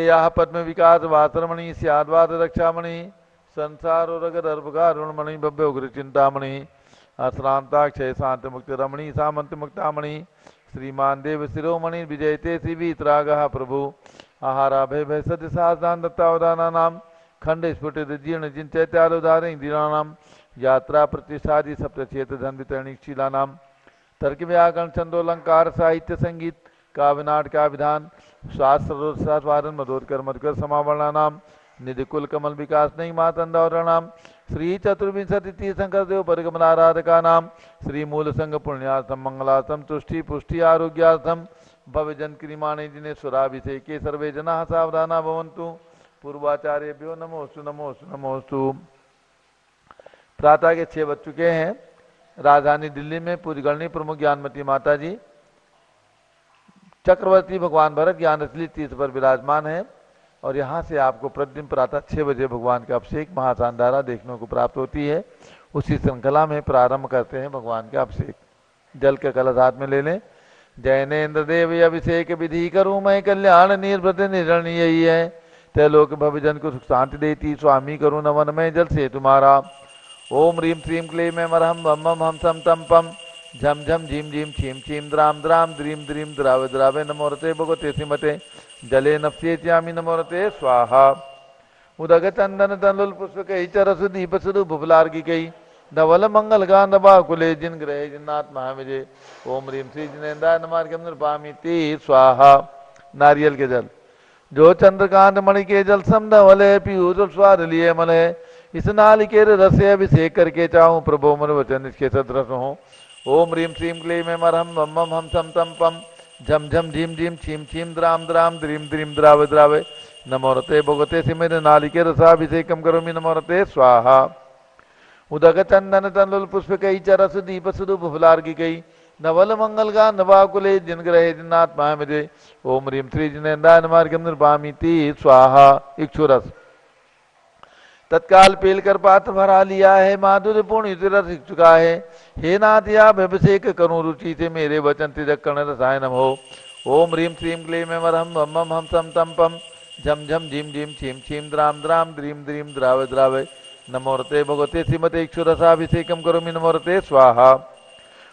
श्रेया पद्म विकास वासरमणि स्याद्वाद Rakshamani संसार अर्भगारुणमणि भव्य उग्र चिंतामणि अश्रांताक्षय शांति मुक्ति रमणी सामंत मुक्तामणि श्रीमान देव शिरोमणि विजयते श्रीवीतराग प्रभु आहारा भय भय सत्य साधन दत्तावदाना नाम खंड स्फुटित जीर्ण जिन चैत्यालोदार इंदिरानाम यात्रा प्रतिष्ठादि सप्तचेत धन वितरणिक शीलानाम तर्क व्याकरण छंदोलंकार साहित्य संगीत काव्यनाट का विधान शास्त्रोत्साहन मधोत्कर मधुकर समावरणा नाम निधि कुल कमल विकास नहीं मातंदौरणाम श्री चतुर्विंशति तीर्थंकर देव परिगमनाराधका नाम श्री मूल संघ पुण्यार्थम मंगलार्थम तुष्टि पुष्टि आरोग्यार्थम भव्य जन क्रिमाणे जिने सुराभिषेके सर्वे जना सावधाना भवन्तु पूर्वाचार्यभ्यो नमोस्तु नमोस्तु नमोस्तु। प्रातः के 6 बज चुके हैं। राजधानी दिल्ली में पूजगणनी प्रमुख ज्ञानमती माता जी चक्रवर्ती भगवान भरत ज्ञानशली तीर्थ पर विराजमान है और यहाँ से आपको प्रतिदिन प्रातः 6 बजे भगवान का अभिषेक महासांधारा देखने को प्राप्त होती है। उसी श्रृंखला में प्रारंभ करते हैं भगवान का अभिषेक। जल के कलश हाथ में ले लें। जैनेन्द्र देव अभिषेक विधि करूँ मैं कल्याण निर्भृत निर्णय यही है तैलोक भविजन को सुख शांति देती स्वामी करूँ नमन में जल से तुम्हारा। ओम ह्रीम श्रीम क्लीम मरहम बम हम सम तम पम झम झम झीम झीम छीम छीम द्राम द्राम द्रीम द्रीम द्रावे द्रावे नमोरते भगवते सिमते जले नफ्स्येत्यामि नमोरते स्वाहा। उदक चंदन तनुल पुष्प कई चरस दीप सुदु भुफलार्गी कई धवल मंगल गांध बाकुले जिन ग्रहे जिन्नाथ महाविजय। ओम ह्रीम श्री जिनेन्द्राय नमार्गम निर्पामिति स्वाहा। नारियल के जल जो चंद्रकांत मणि के जल समधवले पीयूष स्वाद लिए मले इस नालिकेर रस से अभिषेक करके चाहूं प्रभु मन वचन इसके सदृश हो। ओम ह्रीम श्रीम क्लीम मरहम बम हम सम तम पम झम झम झीम झीम छीम छीम द्राम द्राम द्रीम द्रीम द्रावे द्रावे नमोरते भगवते सिमेर नालिकेर रसाभिषेकम करोमि नमोरते स्वाहा। उदक चंदन तनुल पुष्प कई चरस दीप सुदु भुफलार्गी कई नवल मंगल गा नवाकुले जिन ग्रहे जिन्नाथ महामिजय। ओम ह्रीम श्री जिनेन्द्राय नमार्गम निर्पामिति स्वाहा। इक्षुरस तत्काल पेल कर पात्र भरा लिया है माधुर्य पूर्ण रस चुका है। हे नाथ या अभिषेक करूं रुचि से मेरे वचन तिजक कर्ण रसायनम हो। ओम ह्रीम श्रीम क्लीम मरहम बम हम सम तम पम झम झम झीम झीम छीम छीम द्राम द्राम द्रीम द्रीम द्रावे द्रावे नमोरते भगवते श्रीमते इक्षुरसाभिषेकम करोमि नमोरते स्वाहा।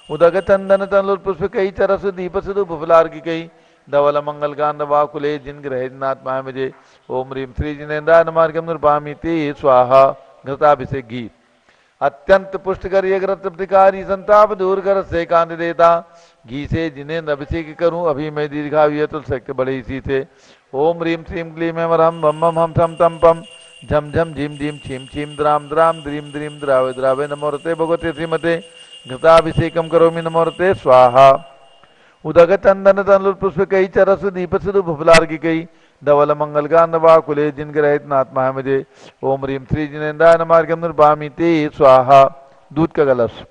उदक चंदन तनुल पुष्प कई चरस दीप सुदु भुफलार्गी कई धवल मंगल गांध वाकुले जिन ग्रहे नाथ महाविजय। ओम ह्रीम श्री जिनेन्द्राय नमार्गम निर्पामिति स्वाहा। घृताभिषेक घी अत्यंत पुष्टकर ये घृत प्रतिकारी संताप दूर कर से कांति देता घी से जिन्हें अभिषेक करूं अभी मैं दीर्घायु तुल सकते बड़े इसी से। ओम ह्रीम श्रीम क्लीम मरहम बम हम सम तम पम झम झम झीम झीम छीम छीम द्राम द्राम द्रीम द्रीम द्रावे द्रावे नमोरते भगवते श्रीमते घृताभिषेकम करोमि नमोरते स्वाहा। उदक चंदन तनुल पुष्प कई चरस दीप सुदु भुफलार्गी कई धवल मंगल गांध वाकुले जिन ग्रहित नाथ महामिजय। ओम ह्रीम श्री जिनेन्द्राय नमार्गम निर्पामिति स्वाहा। दूध का कलश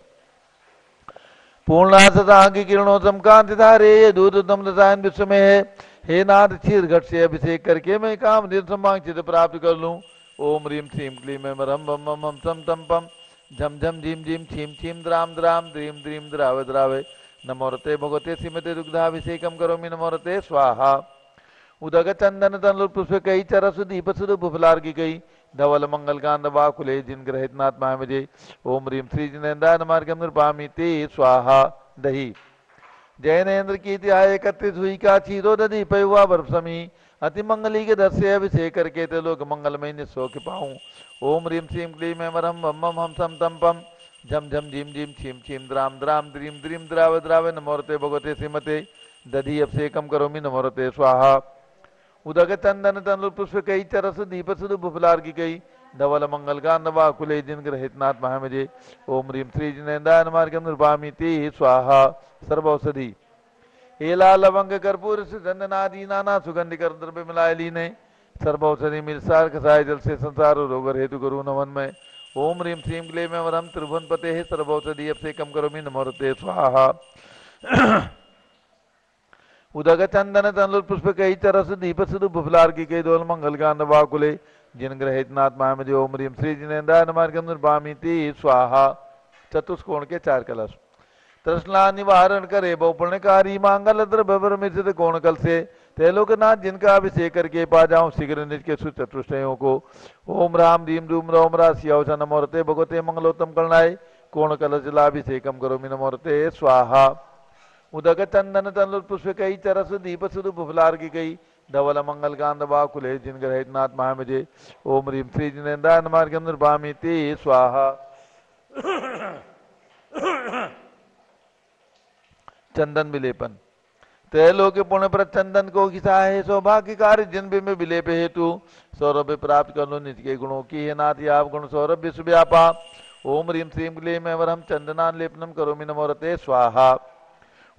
पूर्णा की किरणोत्तम कांति धारे ये दूध उत्तम रसायन विश्व में है। हे नाथ क्षीर घट से अभिषेक करके मैं काम चित प्राप्त कर लूं। ओम ह्रीम श्रीम क्लीम मरहम बम हम सम तम पम झम झम झीम झीम छीम छीम द्राम द्राम द्रीम द्रीम द्रावे द्रावे नमोरते भगवते श्रीमते दुग्धाभिषेकम करोमि नमोरते स्वाहा। उदक चंदन तनुल पुष्प कई चरस दीप सुदु भुफलार्गी कई धवल मंगल गांध वाकुले जिन ग्रहित नाथ महाविजय। ओम ह्रीम श्री जिनेन्द्राय नमार्गम निर्पामिति स्वाहा। दही जैनेन्द्र की तिहाय 31 हुई का चीरो दधी पयुआ बर्फ समी अति मंगली के दर से अभिषेक करके ते लोग मंगलमय निस्सो के पाऊं। ओम ह्रीम श्रीम क्लीम मरहम बम हम सम तम पम झम झम झीम झीम छीम छीम द्राम द्राम द्रीम द्रीम द्रावे द्रावे नमोरते भगवते श्रीमते दधी अभिषेकम करोमि नमोरते स्वाहा। उदक चंदन तनुल पुष्प कई चरस दीप सुदु भुफलार्गी कई धवल मंगल गांध वाकुले जिन ग्रहित नाथ महामिजय। ओम ह्रीम श्री जिनेन्द्राय नमार्गम निर्पामिति स्वाहा। सर्वौषधि एला लवंग कर्पूर से चंदनादि नाना सुगंधि कर द्रव्य मिलाए लीने सर्वौषधि मिलसार कसाय जल से संसार रोग हेतु गुरु नमन में। ओम ह्रीम श्रीम क्लीम वरम त्रिभुवन पते है सर्वौषधि अभिषेकम करोमि नमोरते स्वाहा। उदक चंदन तनुल पुष्प कई चरस दीप सुदु भुफलार्गी कई दोल मंगल गांध वाकुले जिन ग्रहित नाथ महामिजय। ओम ह्रीम श्री जिनेन्द्राय नमार्गम निर्पामिति स्वाहा। चतुष्कोण के 4 कलश तृष्णा निवारण करे बहु पुण्यकारी मांगल द्रव्य मिश्रित कोण कल से त्रैलोकनाथ जिनका अभिषेक करके पा जाऊं शीघ्र निज के सुचतुष्टयों को। ओम राम रीम रूम रोम राशियावसा नमोरते भगवते मंगलोत्तम करणाय कोण कलश जलाभिषेकम करोमि नमोरते स्वाहा। उदक चंदन तनुर पुष्प कई चरस दीप सुदु फुफलार की गई धवल मंगल कांद बाकुले जिन ग्रहित नाथ महामजे। ओम रीम श्री जिनेन्द्र मार्गम निर्भामी ते स्वाहा। चंदन विलेपन त्रैलोक पुण्य पर चंदन को खिसा है सौभाग्य कार्य जिन भी में विलेप हेतु सौरभ्य प्राप्त कर लो निज के गुणों की है नाथ आप गुण सौरभ्य सुव्यापा। ओम रीम श्रीम क्लीम वरम चंदनान लेपनम करोमि नमोरते स्वाहा।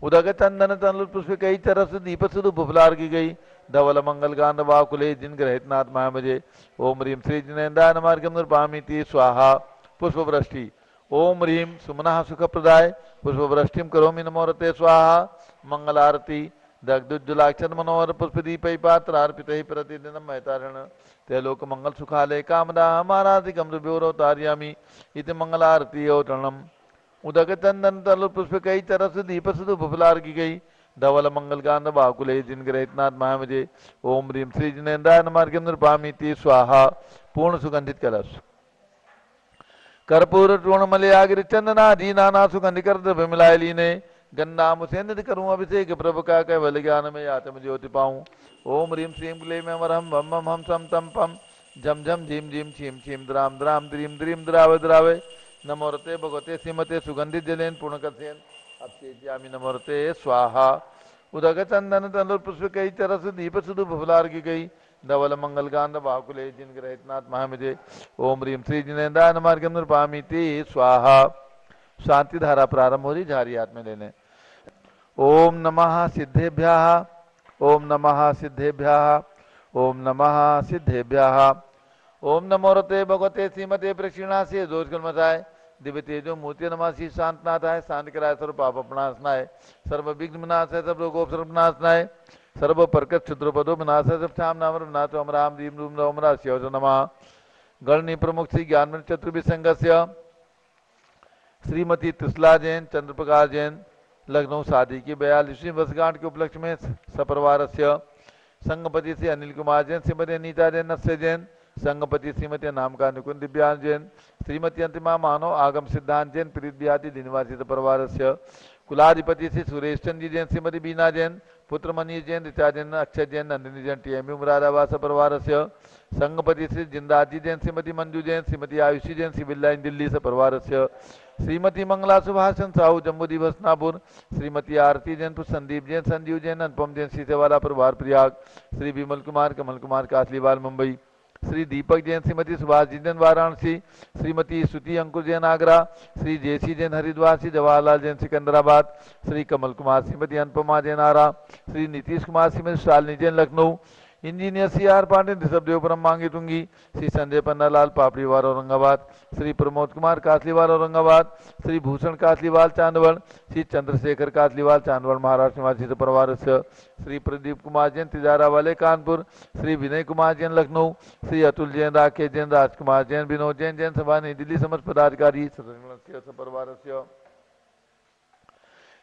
उदक चंदन तनुल पुष्प कई चरस दीप सुदु फुफलार की गई धवल मंगल कांद वाकुले जिन ग्रहित नाथ महामजे। ओम रीम श्री जिनेन्द्र मार्गम निर्भामिति स्वाहा। पुष्प वृष्टि ओम रीम सुमना सुख प्रदाय पुष्प वृष्टिम करोमि नमोरते स्वाहा। मंगल आरती दग्धुज्जलाक्षर मनोहर पुष्प दीपै पात्र अर्पित ही प्रतिदिनम मैतारण त्रैलोक मंगल सुखालय कामदा हमाराधिकम रुभ्योरवतार्यामि इति मंगल आरती औतरणम। उदक चंदन तल पुष्प कई तरस दीप सुदु फुफलार की गई धवल मंगल कांद बाकुले जिन ग्रहित नाथ महामजे। ओम रीम श्री जिनेन्द्र मार्गम निर्भामिति स्वाहा। पूर्ण सुगंधित कलश कर्पूर टूर्णमले आगिर चंदनादि नाना सुगंधि कर द्रव्य मिलाए लीने गन्ना मुसेंद्र करूं अभिषेक प्रभु का कैवल ज्ञान में आत्म ज्योति पाऊं। ओम रीम श्रीम क्लीम वरहम वम हम सम तम पम झम झम झीम झीम छीम छीम द्राम द्राम द्रीम द्रीम द्राव द्रावे नमोरते भगवते श्रीमते सुगंधित जलेन पूर्ण कसेन अभिषेक्यामि नमोरते स्वाहा। उदक चंदन तनुर पुष्प कई चरस दीप सुदु फुफलार की गई धवल मंगल कांद बाकुले जिन ग्रहित नाथ महामजे। ओम रीम श्री जिनेन्द्र मार्गम निर्भामिति स्वाहा। शांति धारा प्रारंभ हो रही झारी हाथ में लेने। ओम नमः सिद्धेभ्यः ओम नमः सिद्धेभ्यः ओम नमः सिद्धेभ्यः। ओम नमोरते भगवते श्रीमते प्रक्षिणासे दोष कलमसाय दिव्य तेजो मूर्ति नमासी शांतनाथाय शांत कराय सर्व पाप अपनाशनाय सर्व विघ्न विनाशाय सर्व रोगोपसर्वनाशनाय सर्व परकत क्षुद्रपदो विनाशाय सब श्याम नाम नाथ हम राम रीम रूम रोम राशिव नमः। गणनी प्रमुख श्री ज्ञान चतुर्भिसंगस्य श्रीमती त्रिशला जैन चंद्रप्रकाश जैन लखनऊ शादी की 42वीं वर्षगांठ के उपलक्ष्य में सपरिवार संगपति श्री अनिल कुमार जैन श्रीमती अनीता जैन नस्य जैन संगपति श्रीमती नामका निकुंज दिव्यांश जैन श्रीमती अंतिमा मानव आगम सिद्धांत जैन प्रीत बिहाती निवासी परिवार कुलाधिपति श्री सुरेश चंद्र जैन श्रीमती बीना जैन पुत्र मनीष जैन ऋचा जैन अक्षय जैन नंदिनी जैन टीएमयू मुरादाबाद परिवार संगपति श्री जिंदाजी जैन श्रीमती मंजू जैन श्रीमती आयुषी जैन सिविल लाइन दिल्ली परिवार श्रीमती मंगला सुभाषन साहू जम्मू दिवस नापुर श्रीमती आरती जैन संदीप जैन संजीव जैन अनुपम जैन सीतेवाला परिवार Prayag Shri Vimal Kumar Kamal Kumar Kasliwal Mumbai Shri Deepak Jain Shrimati Subhash Jain Varanasi Shrimati Shruti Ankur Jain Agra Shri J C Jain Haridwar Shri Jawaharlal Jain Secunderabad Shri Kamal Kumar Shrimati Anupama Jain Arrah Shri Nitish Kumar Shrimati Shalini Jain Lucknow engineer C R Pandey Rishabhdevpuram Mangi Tungi Shri Sanjay Pannalal Papriwal Aurangabad Shri Pramod Kumar Kasliwal Aurangabad Shri Bhushan Kasliwal Chandwad Shri Chandrashekhar Kasliwal Chandwad Maharashtra निवासी परिवार श्री प्रदीप कुमार जैन तिजारा वाले कानपुर श्री विनय कुमार जैन लखनऊ श्री अतुल जैन राकेश जैन राजकुमार जैन विनोद जैन जैन सभा नई दिल्ली समस्त पदाधिकारी परिवार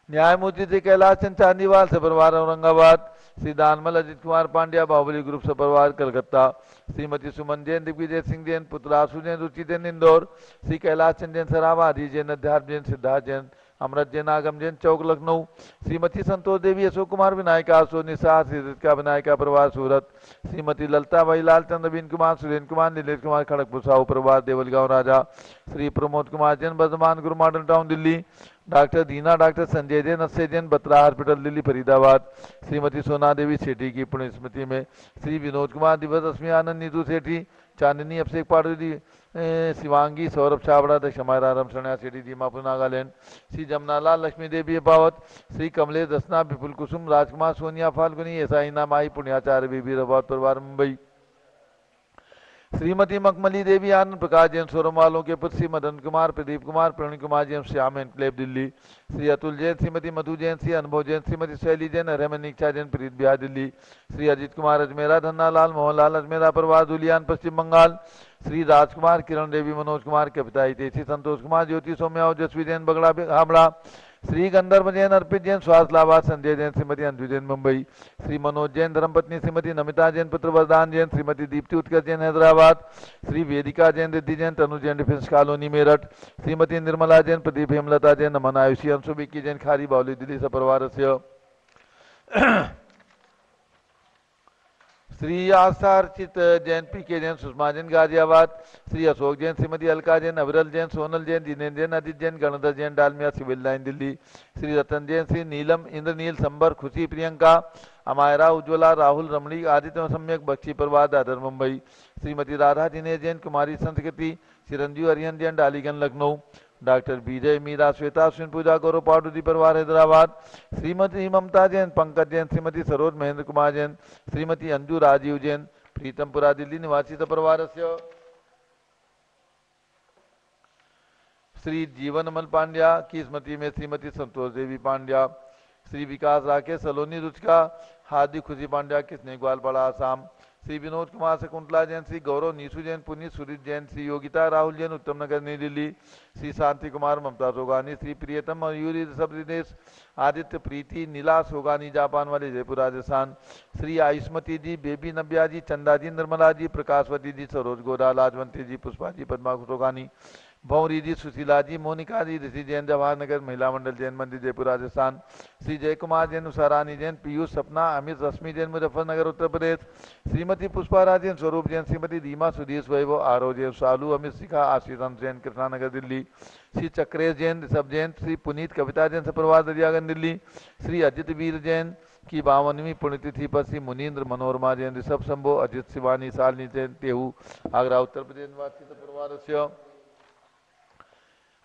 न्यायमूर्ति श्री कैलाश चंद चांदीवाल सपरिवार औरंगाबाद श्री दानमल अजित कुमार पांड्या बाहुबली ग्रुप सपरिवार कलकत्ता श्रीमती सुमन जैन दिग्विजय सिंह जैन पुत्र आशु जैन रुचि जैन इंदौर श्री कैलाश चंद जैन सरावा हरी जैन अध्यात्म जैन सिद्धार्थ जैन अमृत जैन आगम जैन चौक लखनऊ श्रीमती संतोष देवी अशोक कुमार विनायका आशो निशा श्री का विनायका परिवार सूरत श्रीमती ललता भाई लाल चंद्रबीन कुमार सुरेंद्र कुमार नीलेश कुमार खड़गपुर साहू परिवार देवलगांव राजा श्री प्रमोद कुमार जैन वर्धमान गुरु मॉडर्न टाउन दिल्ली डॉक्टर दीना डॉक्टर संजय जैन अस्य जैन बत्रा हॉस्पिटल दिल्ली फरीदाबाद श्रीमती सोना देवी सेठी की पुण्य स्मृति में श्री विनोद कुमार दिवस अस्मी आनंद नीतू सेठी चांदनी अभिषेक पाटोदी शिवांगी सौरभ छाबड़ा दक्षमारा राम शरणा सेठी दीमापुर नागालैंड श्री जमनालाल लक्ष्मी देवी अपावत श्री कमलेश दसना विपुल कुसुम राजकुमार सोनिया फाल्गुनी ऐसा इना माई पुण्याचार्य बीबी रबावत परिवार मुंबई श्रीमती मखमली देवी आनंद प्रकाश जैन सोरम वालों के पुत्र श्री मदन कुमार प्रदीप कुमार प्रवीण कुमार जैन श्याम एनक्लेव दिल्ली श्री अतुल जैन श्रीमती मधु जैन श्री अनुभव जैन श्रीमती शैली जैन रहमन इच्छा जैन प्रीत बिहार दिल्ली श्री अजित कुमार अजमेरा धन्ना लाल मोहनलाल अजमेरा परिवार दुलियान पश्चिम बंगाल श्री राजकुमार किरण देवी मनोज कुमार कविता हितेशी संतोष कुमार ज्योति सौम्या ओजस्वी जैन बगड़ा हाबड़ा श्री गंधर्व जैन, अर्पित जैन, स्वास्थ्य लाभार्थ संजय जैन, श्रीमती अंजू जैन मुंबई, श्री मनोज जैन धर्मपत्नी श्रीमती नमिता जैन, पुत्र वरदान जैन, श्रीमती दीप्ति उत्कर्ष जैन हैदराबाद, श्री वेदिका जैन, रिद्धि जैन, तनु जैन डिफेंस कॉलोनी मेरठ, श्रीमती निर्मला जैन, प्रदीप हेमलता जैन, नमन आयुषी, अंशु विक्की जैन, खारी बावली दिल्ली सपरिवारस्य, श्री आस्था अर्चित जैन, पी के जैन, सुषमा जैन गाजियाबाद, श्री अशोक जैन, श्रीमती अलका जैन, अविरल जैन, सोनल जैन, जिनेन्द्र जैन, अजित जैन, गणधर जैन, डालमिया सिविल लाइन दिल्ली, श्री रतन जैन, श्री नीलम, इंद्रनील, संबर, खुशी, प्रियंका, अमायरा, उज्ज्वला, राहुल, रमणी, आदित्य सम्यक, बख्शी परिवार, दादर मुंबई, श्रीमती राधा दिनेश जैन, कुमारी संस्कृति, चिरंजीव अरिहन जैन, डालीगंज लखनऊ, डॉक्टर विजय, मीरा, श्वेता, अश्विन पूजा, गौरव पाटुदी परिवार हैदराबाद, श्रीमती ममता जैन, पंकज जैन, श्रीमती सरोज महेंद्र कुमार जैन, श्रीमती अंजू राजीव जैन, प्रीतमपुरा दिल्ली निवासी परिवारस्य, श्री जीवनमल पांड्या की स्मृति में श्रीमती संतोष देवी पांड्या, श्री विकास राकेश सलोनी रुचका, हार्दिक खुशी पांड्या की स्नेह ग्वालपाड़ा आसाम, श्री विनोद कुमार शकुंतला जैन, श्री गौरव नीसू जैन, पुनीत सुरीत जैन, श्री योगिता राहुल जैन, उत्तम नगर नई दिल्ली, श्री शांति कुमार ममता सोगानी, श्री प्रियतम मयूरी सबदेश, आदित्य प्रीति नीला सोगानी जापान वाले जयपुर राजस्थान, श्री आयुष्मती जी, बेबी नव्या जी, चंदा जी, निर्मला जी, प्रकाशवती जी, सरोज गोरा, लाजवंती जी, पुष्पा जी, पद्मा सोगानी, भौरी जी, सुशीला जी, मोनिका जी, ऋषि जैन, जवाहर नगर महिला मंडल जैन मंदिर जयपुर राजस्थान, श्री जय कुमार जैन, उषारानी जैन, पीयूष सपना, अमित रश्मि जैन, मुजफ्फरनगर उत्तर प्रदेश, श्रीमती पुष्पा राज जैन, स्वरूप जैन, श्रीमती रीमा सुधीश वैभव, आरव जैन, शालू, अमित शिखा, आशीष जैन, कृष्णानगर दिल्ली, श्री चक्रेश जैन, ऋषभ जैन, श्री पुनीत कविता जैन, सपरिवार दरियागंज दिल्ली, श्री अजित वीर जैन की 52वीं पुण्यतिथि पर श्री मुनीन्द्र मनोरमा जैन, ऋषभ शंभो, अजित शिवानी, सालनी जैन, तेहू, आगरा उत्तर प्रदेश निवासी सपरिवार,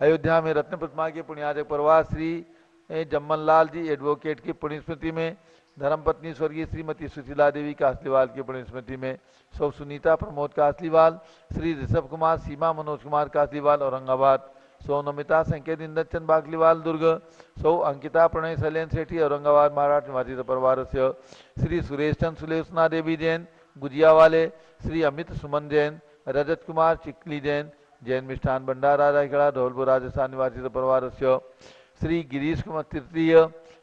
अयोध्या में रत्न प्रतिमा के पुण्याजक परिवार श्री जम्मन लाल जी एडवोकेट की पुण्य स्मृति में, धर्मपत्नी स्वर्गीय श्रीमती सुशीला देवी कासलीवाल की पुण्य स्मृति में, सौ सुनीता प्रमोद कासलीवाल, श्री ऋषभ कुमार, सीमा मनोज कुमार कासलीवाल औरंगाबाद, सौ नमिता संकेत इंदरचंद बागलीवाल दुर्ग, सौ अंकिता प्रणय सलेन सेठी औरंगाबाद महाराष्ट्र निवासी परिवार से, श्री सुरेश चंद सुलेसना देवी जैन गुजिया वाले, श्री अमित सुमन जैन, रजत कुमार चिकली जैन, जैन मिष्ठान भंडारा रायगढ़ धौलपुर राजस्थान निवासी परिवार से, श्री गिरीश कुमार तृतीय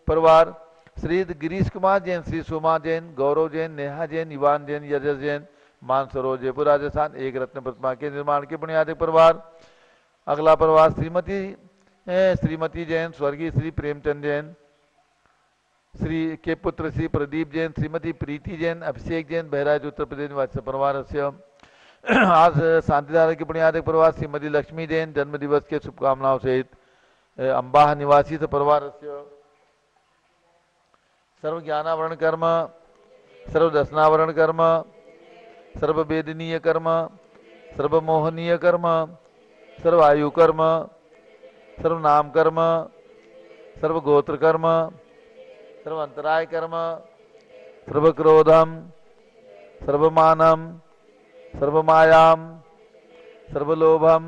परिवार, श्री गिरीश कुमार जैन, श्री सोमा जैन, गौरव जैन, नेहा जैन, इवान जैन, यजस जैन, मानसरोवर जयपुर राजस्थान, एक रत्न प्रतिमा के निर्माण के पुण्यादिक परिवार। अगला परिवार श्रीमती जैन, स्वर्गीय श्री प्रेमचंद जैन, श्री के पुत्र श्री प्रदीप जैन, श्रीमती प्रीति जैन, अभिषेक जैन, बहराइच उत्तर प्रदेश निवासी परिवार से। आज शांतिधारा के पुण्यादिक परिवार श्रीमती लक्ष्मी जैन, जन्म दिवस के शुभकामनाओं सहित अंबाह निवासी परिवार से। सर्व ज्ञानावरण कर्म, सर्व दर्शनावरण कर्म, सर्व वेदनीय कर्म, सर्व मोहनीय कर्म, सर्व आयु कर्म, सर्व नाम कर्म, सर्व गोत्र कर्म, सर्व अंतराय कर्म, सर्व क्रोधम, सर्व मानम, सर्व मायाम, सर्व लोभम,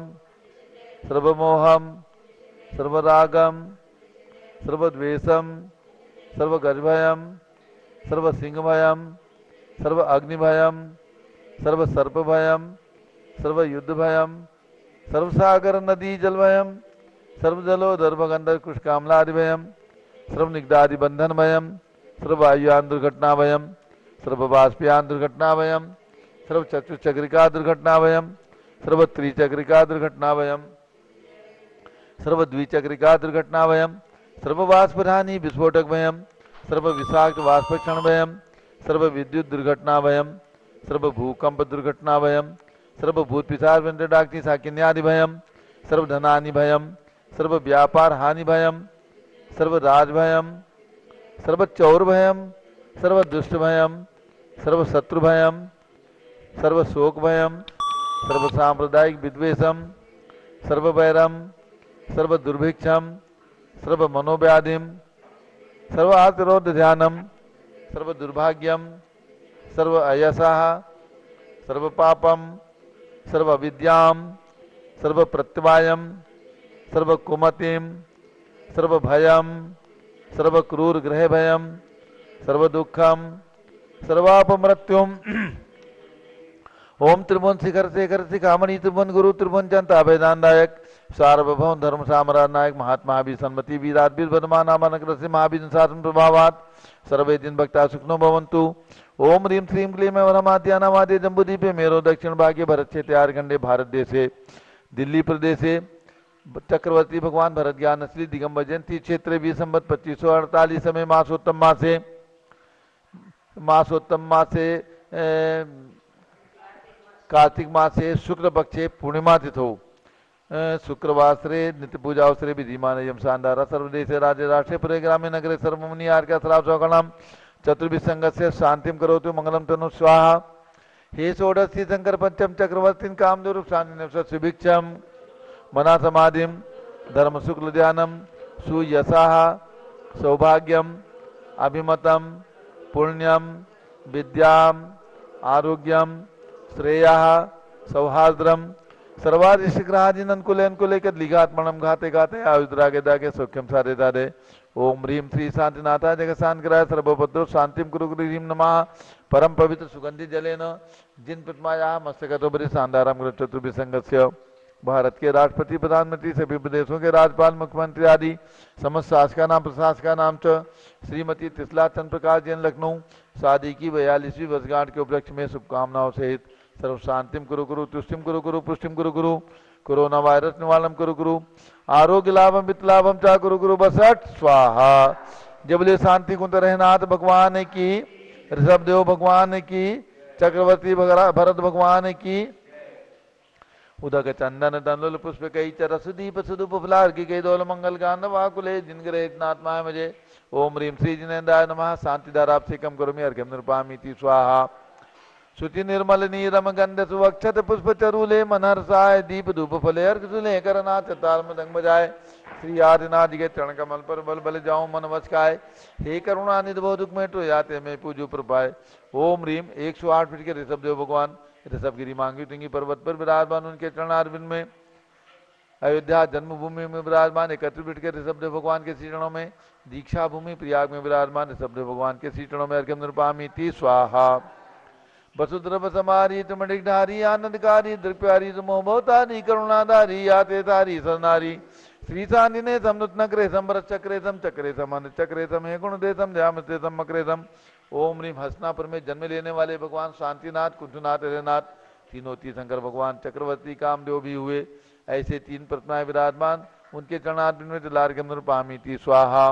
सर्व मोहम, सर्व रागम, सर्व द्वेषम, सर्व गजभयम, सर्व सिंहभयम, सर्व अग्निभयम, सर्व सर्पभयम, सर्व युद्धभयम, सर्व सागर नदी जलभयम, सर्व जलोदर भगंधर कुशकामलादिभयम, सर्व निग्धादि बंधन भयम, सर्व वायुयान दुर्घटना भयम, सर्व बाष्पयान दुर्घटना भयम, सर्व चतुचक्रिका दुर्घटना भयम, सर्व त्रिचक्रिका दुर्घटना भयम, सर्व द्विचक्रिका दुर्घटना भयम, सर्व वाष्पधानी विस्फोटक भयम, सर्व विषाक्त वाष्पक्षण भयम, सर्व विद्युत दुर्घटना भयम, सर्व भूकंप दुर्घटना भयम, सर्व भूत पिशाच वेंद्रडाग्नि साकिन्यादि भयम, सर्व धनानि भयम, सर्व व्यापार हानि भयम, सर्व राज भयम, सर्व चौर भयम, सर्व दुष्ट भयम, सर्व शत्रु भयम, सर्व शोक भयम, सर्व सांप्रदायिक विद्वेषम, सर्व वैरम, सर्व दुर्भिक्षम, सर्व मनोव्याधिम, सर्व आत्मरोध ध्यानम, सर्व दुर्भाग्यम, सर्व अयसः, सर्व पापम, सर्व अविद्याम, सर्व प्रत्यवायम, सर्व कुमतिम, सर्व भयम, सर्व क्रूर ग्रह भयम, सर्व दुखम, सर्वापमृत्युम। ओम त्रिभुवन शिखर शेखर शिखामणि त्रिभुवन गुरु त्रिभुवन चंता वेदांतायक सार्वभौम धर्म साम्राज्य नायक महात्मा भी सन्मति वीराद्वीर वर्धमान नामानग्रस्य महावीर शासन प्रभावात सर्वे दिन भक्ता सुखनो भवन्तु। ओम ह्रीं श्रीं क्लीं वरमाद्यानामाद्य जम्बूदीपे मेरो दक्षिण भाग्य भरत क्षेत्र आर्खंडे भारत देशे दिल्ली प्रदेशे चक्रवर्ती भगवान भरत ज्ञान श्री दिगंबर जयंती क्षेत्र भी संबत 2548 में मासोत्तम मासे कार्तिक मासे शुक्ल पक्षे पूर्णिमा तिथौ शुक्रवासरे नित्य पूजा अवसरे विधिमान यम शानदारा सर्वदेश राज्य राष्ट्रीय पुरे ग्रामीण नगरे सर्वमुनि आर्का श्राव चौकणाम चतुर्भि संगस्य शांतिम करोतु मंगलम तनु स्वाहा। हे षोडशी शंकर पंचम चक्रवर्ती कामदेव शांति सुभिक्षम मना समाधिम धर्म शुक्ल ध्यानम सुयसा सौभाग्यम अभिमतम पुण्यम विद्याम आरोग्यम श्रेया सौहार्द्रम सर्वादिशिग्रहादीन अनुकूले अनुकूले लिघात्मणम घाते घाते आयुद्रागे दागे सौख्यम सारे दादे। ओम ह्रीं श्री शांतिनाथा जगत शांतिग्रह सर्वभद्रो शांतिम कुरु गुरु ह्रीं नमः। परम पवित्र सुगंधि जलेन जिन प्रतिमाया मस्तकतोपरि शानदारम चतुर्भिसंगस्य भारत के राष्ट्रपति प्रधानमंत्री सभी प्रदेशों के राज्यपाल मुख्यमंत्री आदि समस्त शासका नाम प्रशासका नाम च श्रीमती तिसला चंद्र प्रकाश जैन लखनऊ शादी की 42वीं वर्षगांठ के उपलक्ष्य में शुभकामनाओं सहित सर्व शांतिम कुरु गुरु तुष्टिम कुरु गुरु पुष्टिम कुरु गुरु कोरोना वायरस निवारणम कुरु गुरु आरोग्य लाभम वित्त लाभम चा कुरु गुरु बसठ स्वाहा। जबले शांति कुंत रहनाथ भगवान की, ऋषभ देव भगवान की, चक्रवर्ती भरत भगवान की, उदक चंदन तंदुल पुष्प कई चरसुदीप सुदुप फलार की कई दोल मंगल गान वाकुले जिनग्रहितनात्मा मजे। ओम ह्रीं श्री जिनेन्द्राय नमः। शांतिधाराप से कम करोमि अर्घ्यम निर्पामीति स्वाहा। शुचि निर्मल नीरम गंध सुवक्षत पुष्प चरूले मनहर्षाय दीप धूप फले अर्घ सुले करनाथ ताल मृदंग बजाय श्री आदिनाथ जी के चरण कमल पर बल बल जाऊं मन वचकाय। हे करुणा निधो दुख में तो याते में पूजो प्रपाय। ओम ह्रीं 108 फीट के ऋषभ देव भगवान ऋषभगिरी मांगी टुंगी पर्वत पर विराजमान उनके चरणारविंद में अयोध्या जन्मभूमि में विराजमान 31 फीट के ऋषभदेव भगवान के चरणों में दीक्षा भूमि प्रयाग में विराजमान ऋषभदेव भगवान के चरणों में अर्घ्यम निर्पामीति स्वाहा। वसुद्रव समारी तुमडिधारी आनंदकारी दृप्यारी तुमो बहुतारी करुणाधारी याते तारी सरनारी श्री शांतिने समनुत नकरे संभरत चक्रे सम चक्रे सम चक्रे सम हे गुण दे सम ध्यामते सम मकरे सम। ओम ह्रीं हस्तिनापुर में जन्म लेने वाले भगवान शांतिनाथ कुंठनाथ हृदयनाथ तीनों तीर्थंकर भगवान चक्रवर्ती कामदेव भी हुए। ऐसे 3 प्रतिमाएं विराजमान उनके चरणार्पित में जलार्घ्यम निर्पामीति स्वाहा।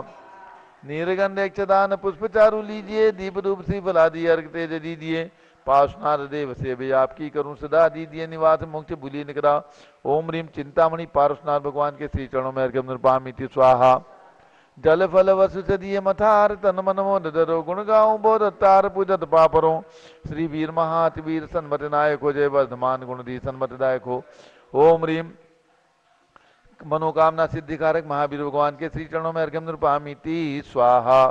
नीरगंध यक्षदान पुष्प चारु लीजिए दीप धूप श्री फलादि अर्घ तेज दीजिए पाशनाथ देव से भी आपकी करूं सदा दीजिए निवास मोक्ष भूली निकरा। ओम ह्रीं चिंतामणि पारसनाथ भगवान के श्री चरणों में अर्घ्यम निर्पामीति स्वाहा। जल फल वसु सदिय मथार तन मन मोद दरो गुण गाऊं बोध तार पूजत पापरों श्री वीर महाति वीर सन्मत नायक हो जय वर्धमान गुण दी सन्मत दायक हो। ओम ह्रीं मनोकामना सिद्धिकारक महावीर भगवान के श्री चरणों में अर्घ्यम निर्पामीति स्वाहा।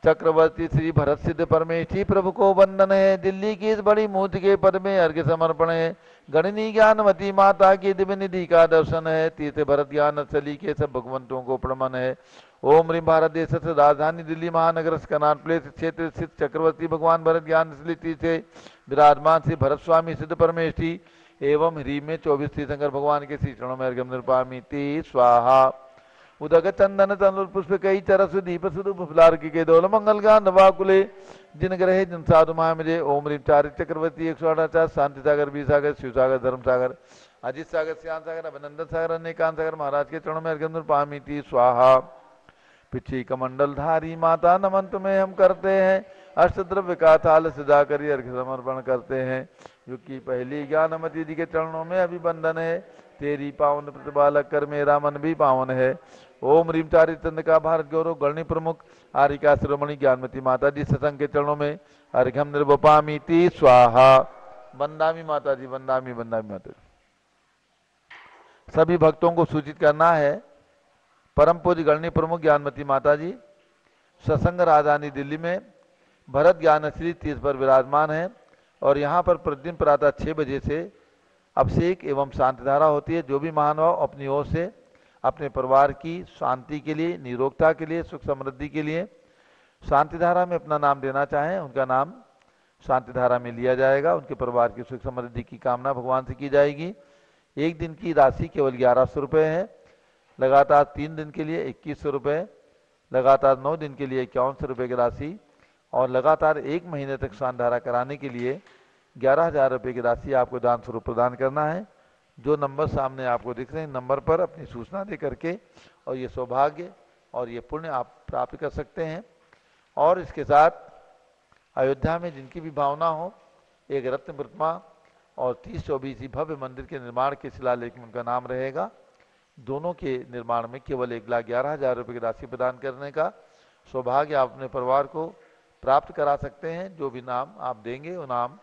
चक्रवर्ती श्री भरत सिद्ध परमेष्ठी प्रभु को वंदन है। दिल्ली की इस बड़ी मूर्ति के पद में अर्घ्य समर्पण है। गणनी ज्ञानवती माता की दिव्य निधि का दर्शन है। तीर्थ भरत ज्ञान स्थली के सब भगवंतों को प्रमन है। ओम ह्रीं भारत देश से राजधानी दिल्ली महानगर कनाट प्लेस क्षेत्र स्थित चक्रवर्ती भगवान भरत ज्ञान स्थली से विराजमान श्री भरत स्वामी सिद्ध परमेष्ठी एवं ह्रीं में 24 तीर्थंकर भगवान के श्री चरणों में अर्घ्यम निर्पामीति स्वाहा। उदक चंदन तनुल पुष्प कई चरसु दीप सुदुप फलार्की के दोल मंगल गान वाकुले जिन ग्रहे जिन साधु मुझे। ओम ह्रीं चारित चक्रवर्ती 148 शांति सागर बी सागर शिव सागर धर्म सागर अजित सागर श्याम सागर अभिनंदन सागर अनेकांत सागर महाराज के चरणों में अर्घ्यम निर्पामीति स्वाहा। पिछी कमंडल धारी माता नमन तुम्हें हम करते हैं। अष्टद्रव्य का थाल सजा कर अर्घ्य समर्पण करते हैं। युग की पहली ज्ञानमती जी के चरणों में अभिवंदन है। तेरी पावन प्रतिपालक कर मेरा मन भी पावन है। ओम ह्रीं चारित चंद का भारत गौरव गणनी प्रमुख आरिका शिरोमणि ज्ञानमती माता जी सत्संग के चरणों में अर्घ्यम निर्वपामीति स्वाहा। वंदामी माता जी वंदामी वंदामी माता जी। सभी भक्तों को सूचित करना है परम पूज्य गणनी प्रमुख ज्ञानमती माता जी सत्संग राजधानी दिल्ली में भरत ज्ञानश्री तीर्थ पर विराजमान है और यहाँ पर प्रतिदिन प्रातः 6 बजे से अभिषेक एवं शांतिधारा होती है। जो भी महानुभाव अपनी ओर से अपने परिवार की शांति के लिए निरोगता के लिए सुख समृद्धि के लिए शांतिधारा में अपना नाम देना चाहें उनका नाम शांतिधारा में लिया जाएगा। उनके परिवार की सुख समृद्धि की कामना भगवान से की जाएगी। एक दिन की राशि केवल 1100 रुपये है, लगातार 3 दिन के लिए 2100 रुपये, लगातार 9 दिन के लिए 5100 रुपये की राशि, और लगातार 1 महीने तक श्वान धारा कराने के लिए 11,000 रुपये की राशि आपको दान स्वरूप प्रदान करना है। जो नंबर सामने आपको दिख रहे हैं, नंबर पर अपनी सूचना दे करके और ये सौभाग्य और ये पुण्य आप प्राप्त कर सकते हैं। और इसके साथ अयोध्या में जिनकी भी भावना हो, एक रत्न प्रतिमा और 30-24 भव्य मंदिर के निर्माण के शिलालेख में उनका नाम रहेगा। दोनों के निर्माण में केवल 1,11,000 रुपये की राशि प्रदान करने का सौभाग्य आप अपने परिवार को प्राप्त करा सकते हैं। जो भी नाम आप देंगे वो नाम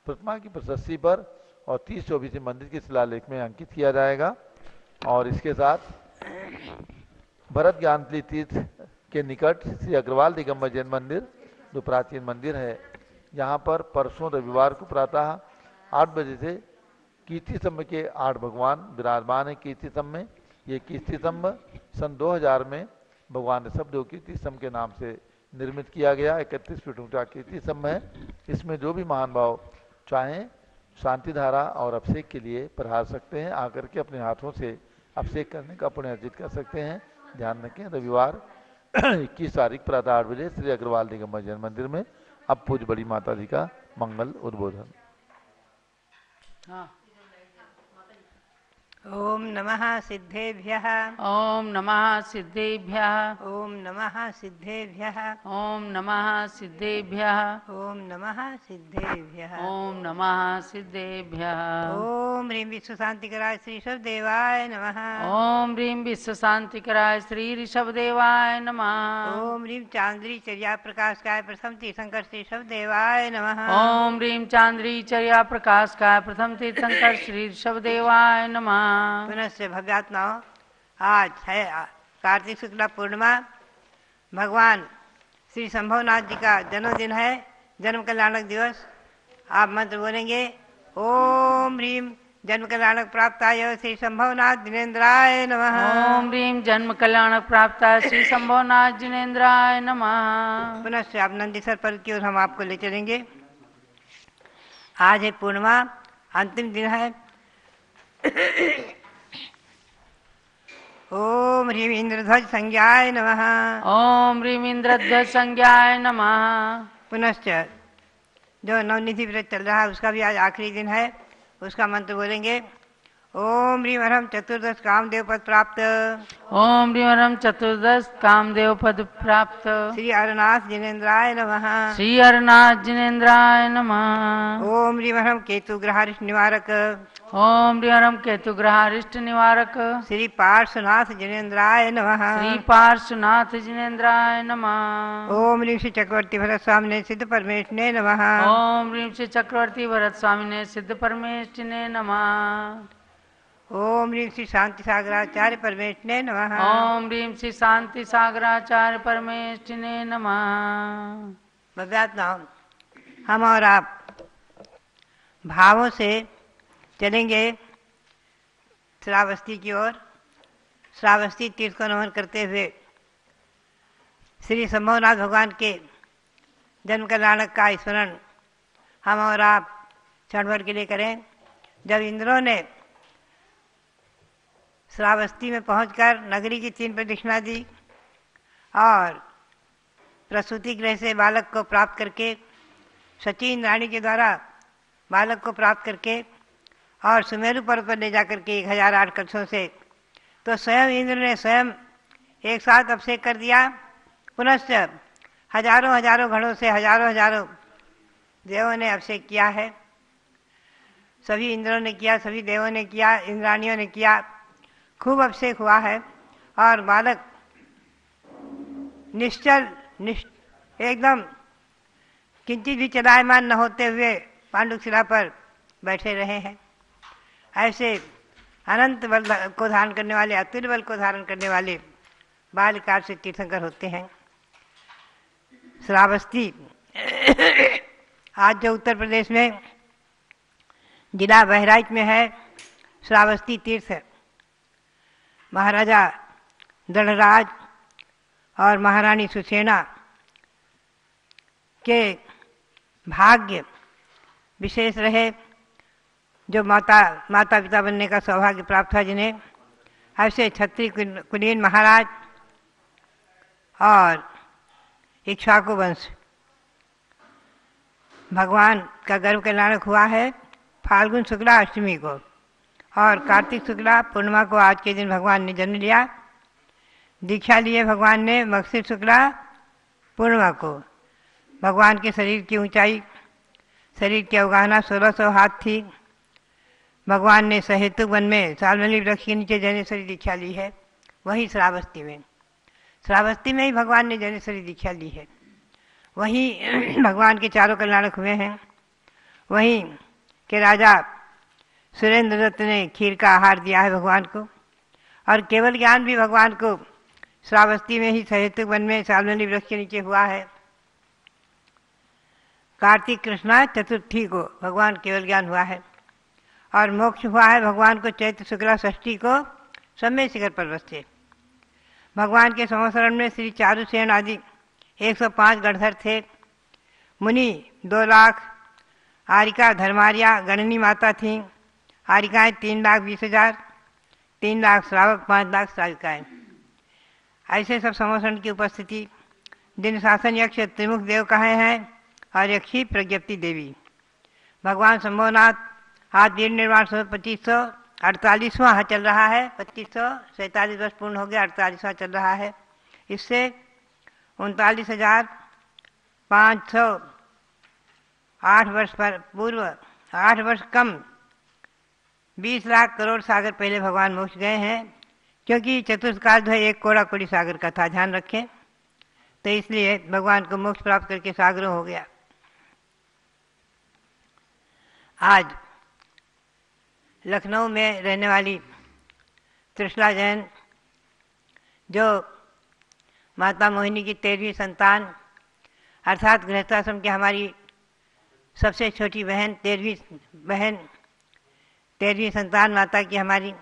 प्रतिमा की प्रशस्ति पर और 30-24 मंदिर के शिलालेख में अंकित किया जाएगा। और इसके साथ भरत ज्ञानपली तीर्थ के निकट श्री अग्रवाल दिगंबर जैन मंदिर, जो प्राचीन मंदिर है, यहाँ पर परसों रविवार को प्रातः 8 बजे से कीर्ति स्तंभ के 8 भगवान विराजमान है। कीर्ति स्तंभ में ये कीर्ति स्तंभ सन 2000 में भगवान ऋषभदेव कीर्ति स्तंभ के नाम से निर्मित किया गया 31 फीट ऊंचा कीर्ति स्तंभ है। इसमें जो भी महान भाव चाहें शांति धारा और अभिषेक के लिए पधार सकते हैं, आकर के अपने हाथों से अभिषेक करने का पुण्य अर्जित कर सकते हैं। ध्यान रखें, रविवार 21 तारीख प्रातः 8 बजे श्री अग्रवाल दिगंबर जैन मंदिर में। अब पूज बड़ी माता जी का मंगल उद्बोधन। ओम नमः सिद्धेभ्यः। ओम नमः सिद्धेभ्यः। ओम नमः सिद्धेभ्यः। ओम नमः सिद्धेभ्यः। ओम नमः सिद्धेभ्यः। ओम नमः सिद्धेभ्यः। ओम ह्रीं विश्व शांतिकराय श्री ऋषभदेवाय नमः। ओम ह्रीं विश्व शांतिकराय श्री ऋषभदेवाय नमः। ओम ह्रीं चांद्री चर्या प्रकाशकाय प्रथम तीर्थंकर श्री ऋषभदेवाय नमः। ओम ह्रीं चांद्री चर्या प्रकाशकाय प्रथम तीर्थंकर श्री ऋषभदेवाय नमः। पुनश्च भव्यात्माओं, आज है कार्तिक शुक्ला पूर्णिमा, भगवान श्री संभवनाथ जी का जन्मदिन है, जन्म कल्याणक दिवस। आप मंत्र बोलेंगे, ओम ह्रीं जन्म कल्याणक प्राप्ताय श्री संभवनाथ जिनेन्द्राय नमः। ओम ह्रीं जन्म कल्याणक प्राप्ताय श्री संभवनाथ जिनेन्द्राय नमः। पुनश्च आप नंदीसर पर्वत की ओर हम आपको ले चलेंगे। आज है पूर्णिमा, अंतिम दिन है। ओम ह्रीं इंद्रध्वज संज्ञाय नमः। ओम ह्रीं इंद्रध्वज संज्ञाय नमः। पुनश्च जो नवनिधि व्रत चल रहा है उसका भी आज आखिरी दिन है, उसका मंत्र बोलेंगे, ओम ह्रीं अरहम चतुर्दश कामदेव पद प्राप्त। ओम ह्रीं अरहम चतुर्दश कामदेव पद प्राप्त श्री अरनाथ जिनेन्द्राय नमः। श्री अरनाथ जिनेन्द्राय नमः। ओम ह्रीं अरहम केतु ग्रहारिष्ट निवारक। ओम ह्रीं अरहम केतु ग्रहारिष्ट निवारक श्री पार्श्वनाथ जिनेन्द्राय नमः। श्री पार्श्वनाथ जिनेन्द्राय नमः। ओम ह्रीं श्री चक्रवर्ती भरत स्वामिने सिद्ध परमेष्ठिने नमः। ओम ह्रीं श्री चक्रवर्ती भरत स्वामिने सिद्ध परमेष्ठिने नमः। ओम ह्रीं श्री शांति सागराचार्य परमेष्ठिने नमः। ओम ह्रीं श्री शांति सागराचार्य परमेष्ठिने नमः। भव्यात्माओं, हम और आप भावों से चलेंगे श्रावस्ती की ओर। श्रावस्ती तीर्थ को नमन करते हुए श्री संभवनाथ भगवान के जन्म कल्याणक का स्मरण हम और आप क्षण भर के लिए करें। जब इंद्रों ने श्रावस्ती में पहुंचकर नगरी की 3 प्रदक्षिणा दी और प्रसूति गृह से बालक को प्राप्त करके, सची इंद्राणी के द्वारा बालक को प्राप्त करके और सुमेरु पर्वत पर ले जाकर के 1008 कलशों से, तो स्वयं इंद्र ने स्वयं एक साथ अभिषेक कर दिया। पुनश्च हजारों हजारों घड़ों से हजारों हजारों देवों ने अभिषेक किया है। सभी इंद्रों ने किया, सभी देवों ने किया, इंद्राणियों ने किया, खूब अभिषेक हुआ है। और बालक निश्चल एकदम किंचित भी चलायमान न होते हुए पांडुक शिला पर बैठे रहे हैं। ऐसे अनंत बल को धारण करने वाले, अतुल्य बल को धारण करने वाले बालकाल से तीर्थंकर होते हैं। श्रावस्ती आज जो उत्तर प्रदेश में जिला बहराइच में है, श्रावस्ती तीर्थ महाराजा दृढ़राज और महारानी सुसेना के भाग्य विशेष रहे। जो माता पिता बनने का सौभाग्य प्राप्त था जिन्हें, ऐसे क्षत्रिय कुलीन महाराज और इक्ष्वाकु वंश भगवान का गर्भ कल्याणक हुआ है फाल्गुन शुक्ला अष्टमी को, और कार्तिक शुक्ला पूर्णिमा को आज के दिन भगवान ने जन्म लिया। दीक्षा लिए भगवान ने मगशिर शुक्ला पूर्णिमा को। भगवान के शरीर की ऊंचाई, शरीर की अवगाहना 1600 हाथ थी। भगवान ने सहेतुक वन में सालमली वृक्ष के नीचे जैनेश्वरी दीक्षा ली है, वही श्रावस्ती में ही भगवान ने जैनेश्वरी दीक्षा ली है। वहीं भगवान के चारों कल्याणक हुए हैं। वहीं के राजा सुरेंद्र दत्त ने खीर का आहार दिया है भगवान को, और केवल ज्ञान भी भगवान को श्रावस्ती में ही सहेतुक वन में सालमली वृक्ष के नीचे हुआ है। कार्तिक कृष्णा चतुर्थी को भगवान केवल ज्ञान हुआ है, और मोक्ष हुआ है भगवान को चैत्र शुक्ला षष्ठी को सम्य शिखर पर्वत से। भगवान के संवत्सरण में श्री चारुसेन आदि 105 गणधर थे। मुनि 2 लाख, आरिका धर्मारिया गणनी माता थीं। आरिकाएँ 3,20,000, 3 लाख श्रावक, 5 लाख श्राविकाएँ। ऐसे सब संवत्सरण की उपस्थिति। दिन शासन यक्ष त्रिमुख देव कहे हैं, और यक्षी प्रज्ञप्ति देवी। भगवान शंभोनाथ आज दीन निर्माण 2548वां चल रहा है। 2547 वर्ष पूर्ण हो गया, 48वां चल रहा है। इससे 39,508 वर्ष पर पूर्व 8 वर्ष कम 20 लाख करोड़ सागर पहले भगवान मोक्ष गए हैं, क्योंकि चतुष्काल जो है 1 कोड़ा कोड़ी सागर का था, ध्यान रखें। तो इसलिए भगवान को मोक्ष प्राप्त करके सागरों हो गया। आज लखनऊ में रहने वाली त्रिशला जैन, जो माता मोहिनी की 13वीं संतान अर्थात गृहस्थाश्रम की हमारी सबसे छोटी बहन, 13वीं संतान माता की हमारी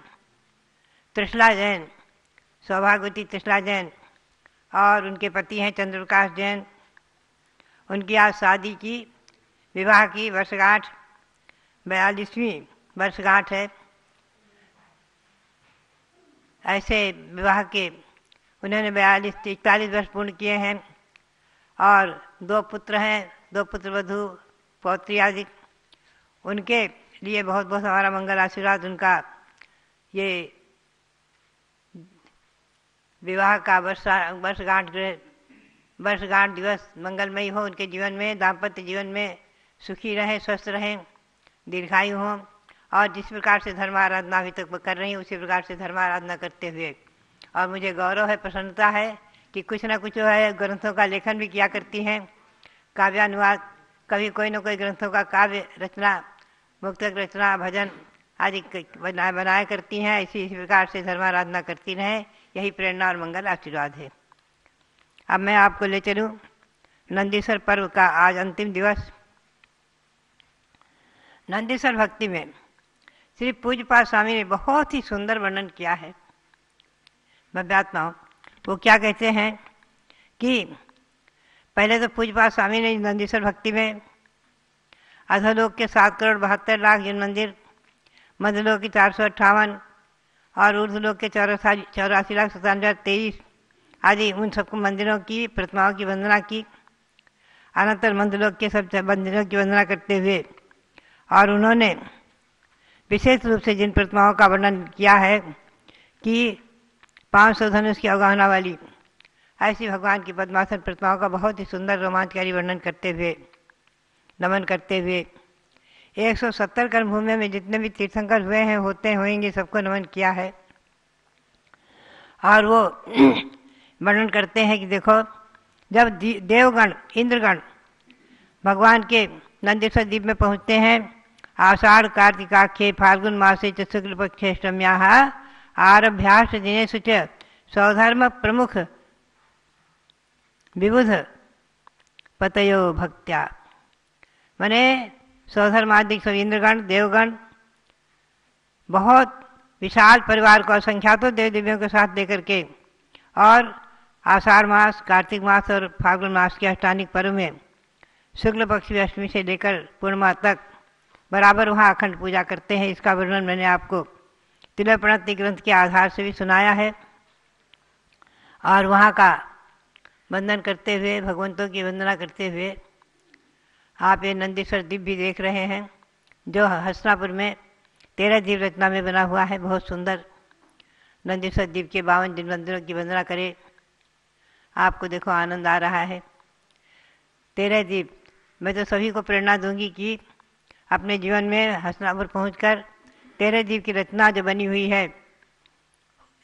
त्रिशला जैन, सौभाग्यवती त्रिशला जैन, और उनके पति हैं चंद्रप्रकाश जैन। उनकी आज शादी की, विवाह की वर्षगांठ 42वीं वर्षगांठ है। ऐसे विवाह के उन्होंने 41 वर्ष पूर्ण किए हैं, और 2 पुत्र हैं, 2 पुत्र वधू पौत्री आदि। उनके लिए बहुत बहुत हमारा मंगल आशीर्वाद। उनका ये विवाह का वर्षगांठ दिवस मंगलमयी हो। उनके जीवन में, दाम्पत्य जीवन में सुखी रहें, स्वस्थ रहें, दीर्घायु हों, और जिस प्रकार से धर्म आराधना अभी तक कर रही हैं उसी प्रकार से धर्म आराधना करते हुए। और मुझे गौरव है, प्रसन्नता है कि कुछ ना कुछ जो है ग्रंथों का लेखन भी किया करती हैं, काव्यानुवाद, कभी कोई न कोई ग्रंथों का काव्य रचना, मुक्तक रचना, भजन आदि बनाया करती हैं। इसी प्रकार से धर्म आराधना करती रहें, यही प्रेरणा और मंगल आशीर्वाद है। अब मैं आपको ले चलूँ नंदीश्वर पर्व का आज अंतिम दिवस। नंदीश्वर भक्ति में श्री पूज्यपाद स्वामी ने बहुत ही सुंदर वर्णन किया है। भव्यात्माओं, वो क्या कहते हैं कि पहले तो पूज्यपाद स्वामी ने नंदीश्वर भक्ति में अधोलोक के 7,72,00,000 जिन मंदिर, मध्यलोक के 458 और ऊर्ध्वलोक के 84,97,023 आदि उन सब मंदिरों की प्रतिमाओं की वंदना की। अनंतर मध्यलोक के सब मंदिरों की वंदना करते हुए, और उन्होंने विशेष रूप से जिन प्रतिमाओं का वर्णन किया है कि 500 धनुष की अवगाहना वाली ऐसी भगवान की पद्मासन प्रतिमाओं का बहुत ही सुंदर रोमांचकारी वर्णन करते हुए, नमन करते हुए 170 कर्मभूमि में जितने भी तीर्थंकर हुए हैं, होंगे, सबको नमन किया है। और वो वर्णन करते हैं कि देखो, जब देवगण, इंद्रगण भगवान के नंदीश्वर द्वीप में पहुँचते हैं, आषाढ़ कार्तिकाख्ये फाल्गुन मासे च शुक्ल पक्षे अष्टम्याः आरभ्याश्च दिनेषु च स्वधर्म प्रमुख विबुध पतयो भक्त्या। माने स्वधर्मादिक सब इंद्रगण, देवगण बहुत विशाल परिवार को, असंख्यातों देव देवियों के साथ लेकर के, और आषाढ़ मास, कार्तिक मास और फाल्गुन मास के अष्टानिक पर्व में शुक्ल पक्ष की अष्टमी से लेकर पूर्णिमा तक बराबर वहाँ अखंड पूजा करते हैं। इसका वर्णन मैंने आपको तिलप्रणति ग्रंथ के आधार से भी सुनाया है। और वहाँ का वंदन करते हुए, भगवंतों की वंदना करते हुए आप ये नंदीश्वर द्वीप भी देख रहे हैं, जो हसनापुर में 13 द्वीप रचना में बना हुआ है। बहुत सुंदर नंदीश्वर द्वीप के 52 जिन मंदिरों की वंदना करें, आपको देखो आनंद आ रहा है। 13 द्वीप, मैं तो सभी को प्रेरणा दूंगी कि अपने जीवन में हसनापुर पहुंचकर 13 द्वीप की रचना जो बनी हुई है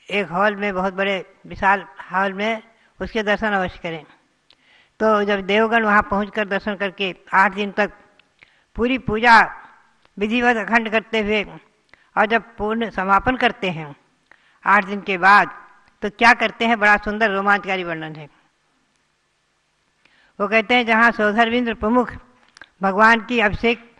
एक हॉल में, बहुत बड़े विशाल हॉल में, उसके दर्शन अवश्य करें। तो जब देवगण वहाँ पहुंचकर दर्शन करके 8 दिन तक पूरी पूजा विधिवत अखंड करते हुए और जब पूर्ण समापन करते हैं 8 दिन के बाद, तो क्या करते हैं, बड़ा सुंदर रोमांचकारी वर्णन है। वो कहते हैं जहाँ सौधर्मेंद्र प्रमुख भगवान की अभिषेक,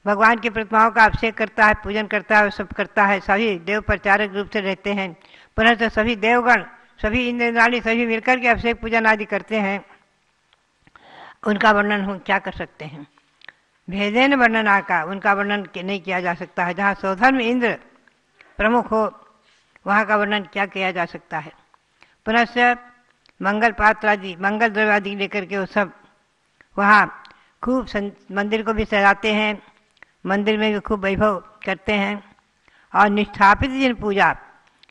भगवान की प्रतिमाओं का अभिषेक करता है, पूजन करता है, सब करता है, सभी देव प्रचारक रूप से रहते हैं। पुनः तो सभी देवगण, सभी इंद्राणी, सभी मिलकर के अभिषेक पूजन आदि करते हैं। उनका वर्णन हम क्या कर सकते हैं, भेदेन वर्णना का उनका वर्णन नहीं किया जा सकता है। जहाँ सौधर्म इंद्र प्रमुख हो वहाँ का वर्णन क्या किया जा सकता है। पुनः मंगल पात्र आदि, मंगल द्रव्य आदि लेकर के वो सब वहाँ खूब मंदिर को भी सजाते हैं, मंदिर में भी खूब वैभव करते हैं। और निष्ठापित दिन पूजा,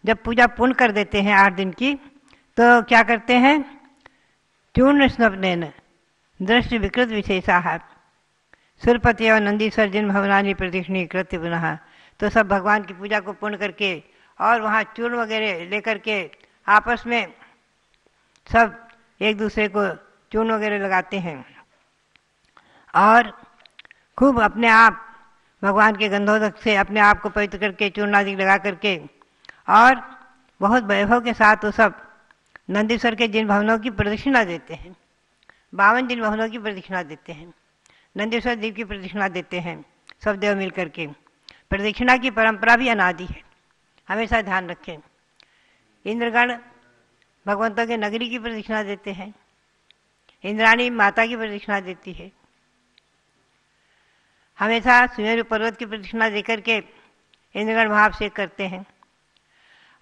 जब पूजा पूर्ण कर देते हैं 8 दिन की, तो क्या करते हैं, चूर्ण स्नपनेन दृष्टि विकृत विशेषा है सुरपति और नंदीश्वर जिन भवनानी प्रदक्षिणी कृत्य पुनः। तो सब भगवान की पूजा को पूर्ण करके और वहाँ चूर्ण वगैरह लेकर के आपस में सब एक दूसरे को चूर्ण वगैरह लगाते हैं और खूब अपने आप भगवान के गंधोदक से अपने आप को पवित्र करके चूर्ण आदि लगा करके और बहुत वैभव के साथ वो सब नंदीश्वर के जिन भवनों की प्रदक्षिणा देते हैं, 52 जिन भवनों की प्रदक्षिणा देते हैं, नंदीश्वर द्वीप की प्रदक्षिणा देते हैं सब देव मिल करके। प्रदक्षिणा की परंपरा भी अनादि है, हमेशा ध्यान रखें। इंद्रगण भगवंतों के नगरी की प्रदक्षिणा देते हैं, इंद्राणी माता की प्रदक्षिणा देती है, हमेशा सुमेरु पर्वत की प्रदक्षिणा देकर के इंद्रगण महाभिषेक करते हैं।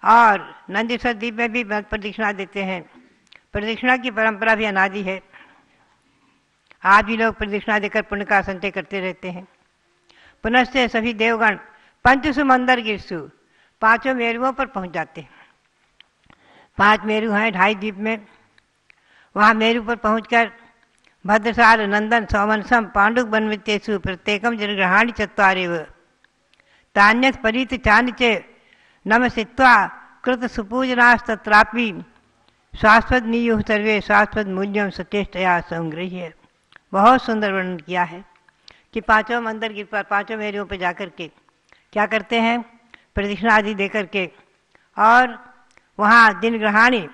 और नंदीश्वर द्वीप में भी प्रदक्षिणा देते हैं। प्रदक्षिणा की परंपरा भी अनादि है, आज भी लोग प्रदक्षिणा देकर पुण्य का संचय करते रहते हैं। पुनः से सभी देवगण पंचसु मंदर गिरसु, 5 मेरुओं पर पहुंच जाते हैं। 5 मेरु हैं 2.5 द्वीप में, वहाँ मेरु पर पहुंचकर भद्रसाल नंदन सौमनसम पांडुक बनवितेषु प्रत्येकम जनग्रहाणि चत्वारेव तान्यत परित चानिचे नमसित्वा कृत सुपूजनास्तत्रापि शाश्वत नियुः सर्वे शाश्वत मूल्यम सचेष्टया संग्रह्य। बहुत सुंदर वर्णन किया है कि 5 मंदिर गिर पर 5 मेरुओं पर जाकर के क्या करते हैं, प्रदक्षिणा आदि दे करके और वहाँ दिन ग्रहाणी,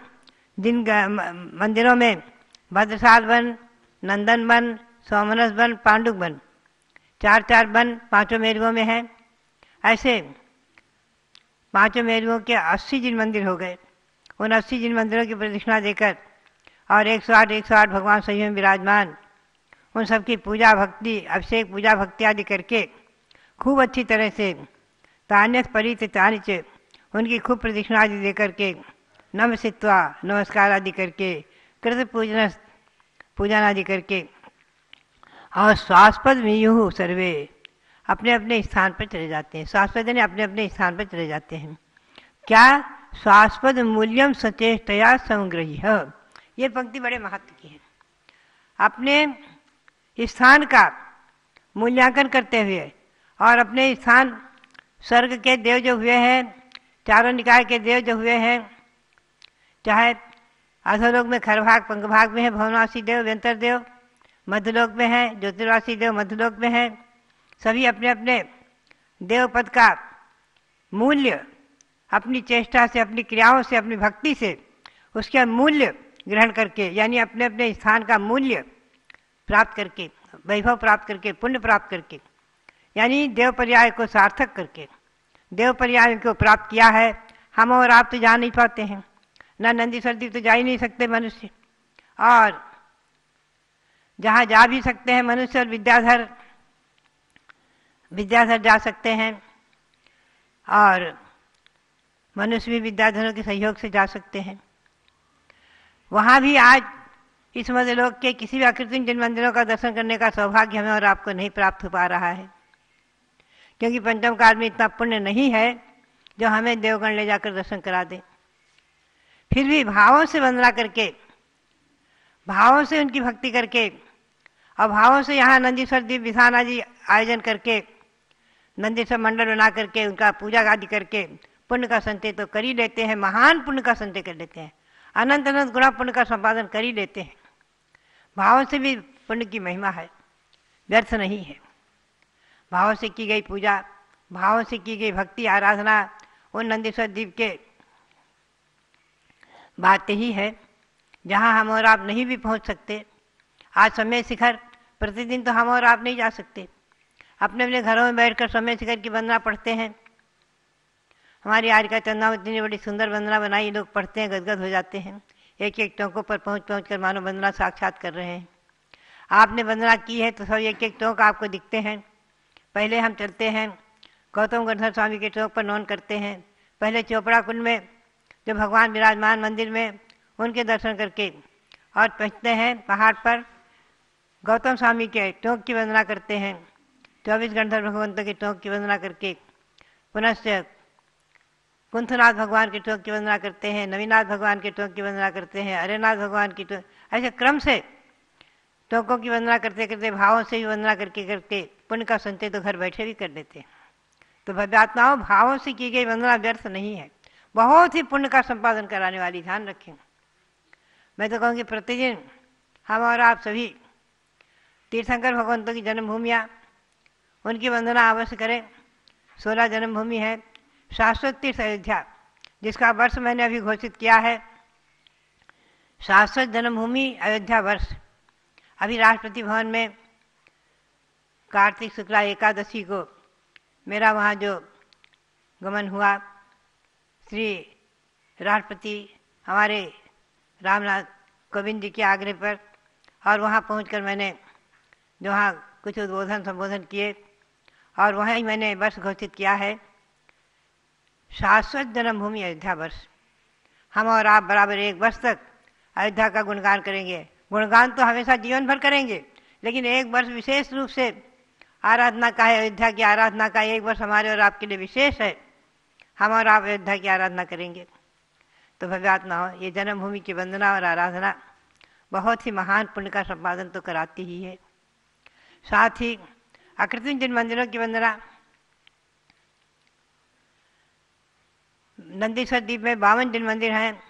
दिन मंदिरों में भद्रसाल वन, नंदन वन, सोमनस वन, पांडुक वन, 4 वन 5 मेरुओं में हैं। ऐसे 5 मेरुओं के 80 जिन मंदिर हो गए। उन 80 जिन मंदिरों की प्रदक्षिणा देकर और 108 भगवान सही में विराजमान, उन सब की पूजा भक्ति, अभिषेक पूजा भक्ति आदि करके खूब अच्छी तरह से तान्यस परित तानिच उनकी खूब प्रदक्षिणा आदि दे करके नमसित्वा नमस्कार आदि करके कृत पूजन आदि करके और स्वास्पद मियुः सर्वे अपने अपने स्थान पर चले जाते हैं। स्वास्पद यानी अपने अपने स्थान पर चले जाते हैं। क्या, स्वास्पद मूल्यम सचेष्टया संग्रह्य। ये पंक्ति बड़े महत्व की है। अपने स्थान का मूल्यांकन करते हुए और अपने स्थान, स्वर्ग के देव जो हुए हैं, चारों निकाय के देव जो हुए हैं, चाहे अधोलोक में खरभाग पंगभाग में है भवनवासी देव व्यंतर देव, मध्यलोक में है ज्योतिर्वासी देव मध्यलोक में है, सभी अपने अपने देव पद का मूल्य अपनी चेष्टा से, अपनी क्रियाओं से, अपनी भक्ति से उसका मूल्य ग्रहण करके, यानी अपने अपने स्थान का मूल्य प्राप्त करके, वैभव प्राप्त करके, पुण्य प्राप्त करके, यानी देव पर्याय को सार्थक करके देव पर्याय को प्राप्त किया है। हम और आप तो जा नहीं पाते हैं, ना नंदीश्वर द्वीप तो जा ही नहीं सकते मनुष्य, और जहाँ जा भी सकते हैं मनुष्य और विद्याधर विद्याधर जा सकते हैं और मनुष्य भी विद्याधरों के सहयोग से जा सकते हैं। वहाँ भी आज इस मध्यलोक के किसी भी आकृतिम जिन मंदिरों का दर्शन करने का सौभाग्य हमें और आपको नहीं प्राप्त हो पा रहा है, क्योंकि पंचम काल में इतना पुण्य नहीं है जो हमें देवगण ले जाकर दर्शन करा दे। फिर भी भावों से वंदना करके, भावों से उनकी भक्ति करके और भावों से यहाँ नंदीश्वर दीप विधान आदि आयोजन करके, नंदीश्वर मंडल बना करके उनका पूजा आदि करके पुण्य का संचय तो कर ही लेते हैं, महान पुण्य का संचय कर लेते हैं, अनंत अनंत गुणा पुण्य का संपादन कर ही लेते हैं। भावों से भी पुण्य की महिमा है, व्यर्थ नहीं है। भावों से की गई पूजा, भावों से की गई भक्ति आराधना उन नंदीश्वर दीप के बात ही है जहाँ हम और आप नहीं भी पहुँच सकते। आज समय शिखर प्रतिदिन तो हम और आप नहीं जा सकते, अपने अपने घरों में बैठकर समय शिखर की वंदना पढ़ते हैं। हमारी आज का चंद्रावती ने बड़ी सुंदर वंदना बनाई, लोग पढ़ते हैं गदगद हो जाते हैं, एक एक टोंकों पर पहुँच कर मानो वंदना साक्षात कर रहे हैं। आपने वंदना की है तो सब एक एक टोंक आपको दिखते हैं। पहले हम चलते हैं गौतम गंधर स्वामी के टोंक पर नौन करते हैं, पहले चोपड़ा कुंड में जो भगवान विराजमान मंदिर में उनके दर्शन करके, और पहुँचते हैं पहाड़ पर गौतम स्वामी के टोंक की वंदना करते हैं, 24 गंधर्व भगवंतों के टोंक की वंदना करके पुनश्च कुंथनाथ भगवान के टोंक की वंदना करते हैं, नवीनाथ भगवान के टोंक की वंदना करते हैं, अरेनाथ भगवान की टोंक, ऐसे क्रम से टोंकों की वंदना करते करते भावों से भी वंदना करके करके पुण्य का संचय तो घर बैठे भी कर देते हैं। तो भव्यात्माओं, भावों से की गई वंदना व्यर्थ नहीं है, बहुत ही पुण्य का संपादन कराने वाली, ध्यान रखें। मैं तो कहूँगी प्रतिदिन हम और आप सभी तीर्थंकर भगवंतों की जन्मभूमियाँ, उनकी वंदना अवश्य करें। 16 जन्मभूमि है, शाश्वत तीर्थ अयोध्या, जिसका वर्ष मैंने अभी घोषित किया है, शाश्वत जन्मभूमि अयोध्या वर्ष। अभी राष्ट्रपति भवन में कार्तिक शुक्ला एकादशी को मेरा वहाँ जो गमन हुआ, श्री राष्ट्रपति हमारे रामनाथ कोविंद जी के आग्रह पर, और वहाँ पहुंचकर मैंने जो वहाँ कुछ उद्बोधन संबोधन किए, और वहाँ ही मैंने वर्ष घोषित किया है शाश्वत जन्मभूमि अयोध्या वर्ष। हम और आप बराबर 1 वर्ष तक अयोध्या का गुणगान करेंगे। गुणगान तो हमेशा जीवन भर करेंगे, लेकिन 1 वर्ष विशेष रूप से आराधना का है, अयोध्या की आराधना का 1 वर्ष हमारे और आपके लिए विशेष है। हम और आप अयोध्या की आराधना करेंगे। तो भव्यात्मा हो, ये जन्मभूमि की वंदना और आराधना बहुत ही महान पुण्य का संपादन तो कराती ही है। साथ ही आकृतिम जिन मंदिरों की वंदना, नंदीश्वर द्वीप में 52 जिन मंदिर हैं,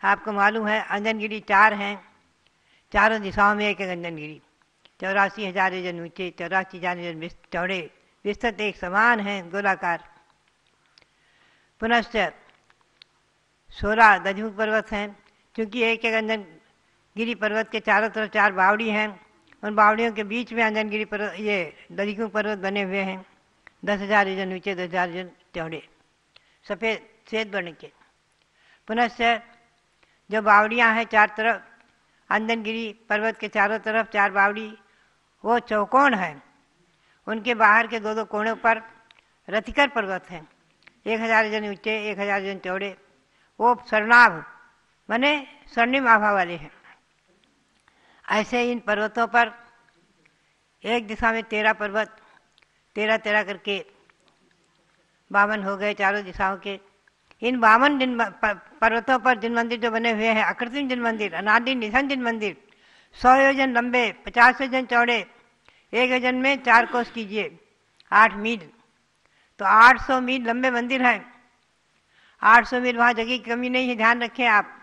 आपको मालूम है। अंजनगिरी 4 हैं, चारों दिशाओं में एक एक अंजनगिरी, 84,000 योजन ऊँचे, 84,000 योजन चौड़े, विस्तृत एक समान हैं, गोलाकार। पुनश्च 16 दजमुख पर्वत हैं, क्योंकि एक एक अंजनगिरी पर्वत के चारों तरफ 4 बावड़ी हैं, उन बावड़ियों के बीच में अंजनगिरी पर्वत, ये दजमुख पर्वत बने हुए हैं, 10,000 योजन ऊँचे, 10,000 योजन चौड़े, सफ़ेद श्वेत वर्ण के। पुनश्च जो बावड़ियाँ हैं 4 तरफ, अंजनगिरी पर्वत के चारों तरफ 4 बावड़ी, वो चौकोन हैं, उनके बाहर के 2-2 कोणों पर रतिकर पर्वत हैं, 1,000 योजन ऊँचे, 1,000 योजन चौड़े, वो स्वर्णाभ माने स्वर्णिम आभा वाले हैं। ऐसे इन पर्वतों पर एक दिशा में 13 पर्वत, 13-13 करके 52 हो गए चारों दिशाओं के। इन 52 जिन पर्वतों पर जिन मंदिर जो बने हुए हैं, अकृत्रिम जिन मंदिर, अनादि निधन जिन मंदिर, 100 योजन लंबे, 50 योजन चौड़े, 1 योजन में 4 कोस कीजिए, 8 मील, तो 800 मील लंबे मंदिर हैं। 800 मील, वहाँ जगह की कमी नहीं है, ध्यान रखें आप।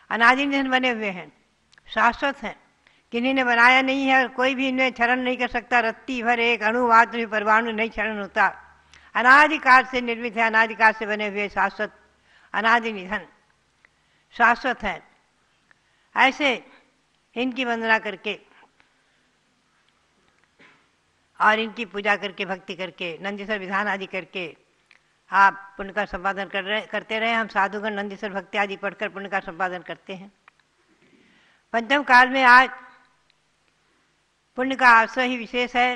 अनादि निधन बने हुए हैं, शाश्वत हैं, किन्हीं ने बनाया नहीं है और कोई भी इन्हें क्षरण नहीं कर सकता। रत्ती भर एक अणु मात्र भी परमाणु नहीं क्षरण होता। अनादिकाल से निर्मित है, अनादिकाल से बने हुए शाश्वत अनादि निधन शाश्वत है। ऐसे इनकी वंदना करके और इनकी पूजा करके, भक्ति करके, नंदीश्वर विधान आदि करके आप पुण्य का संपादन करते रहे। हम साधुगण नंदीश्वर भक्ति आदि पढ़कर पुण्य का संपादन करते हैं। पंचम काल में आज पुण्य का आश्रय ही विशेष है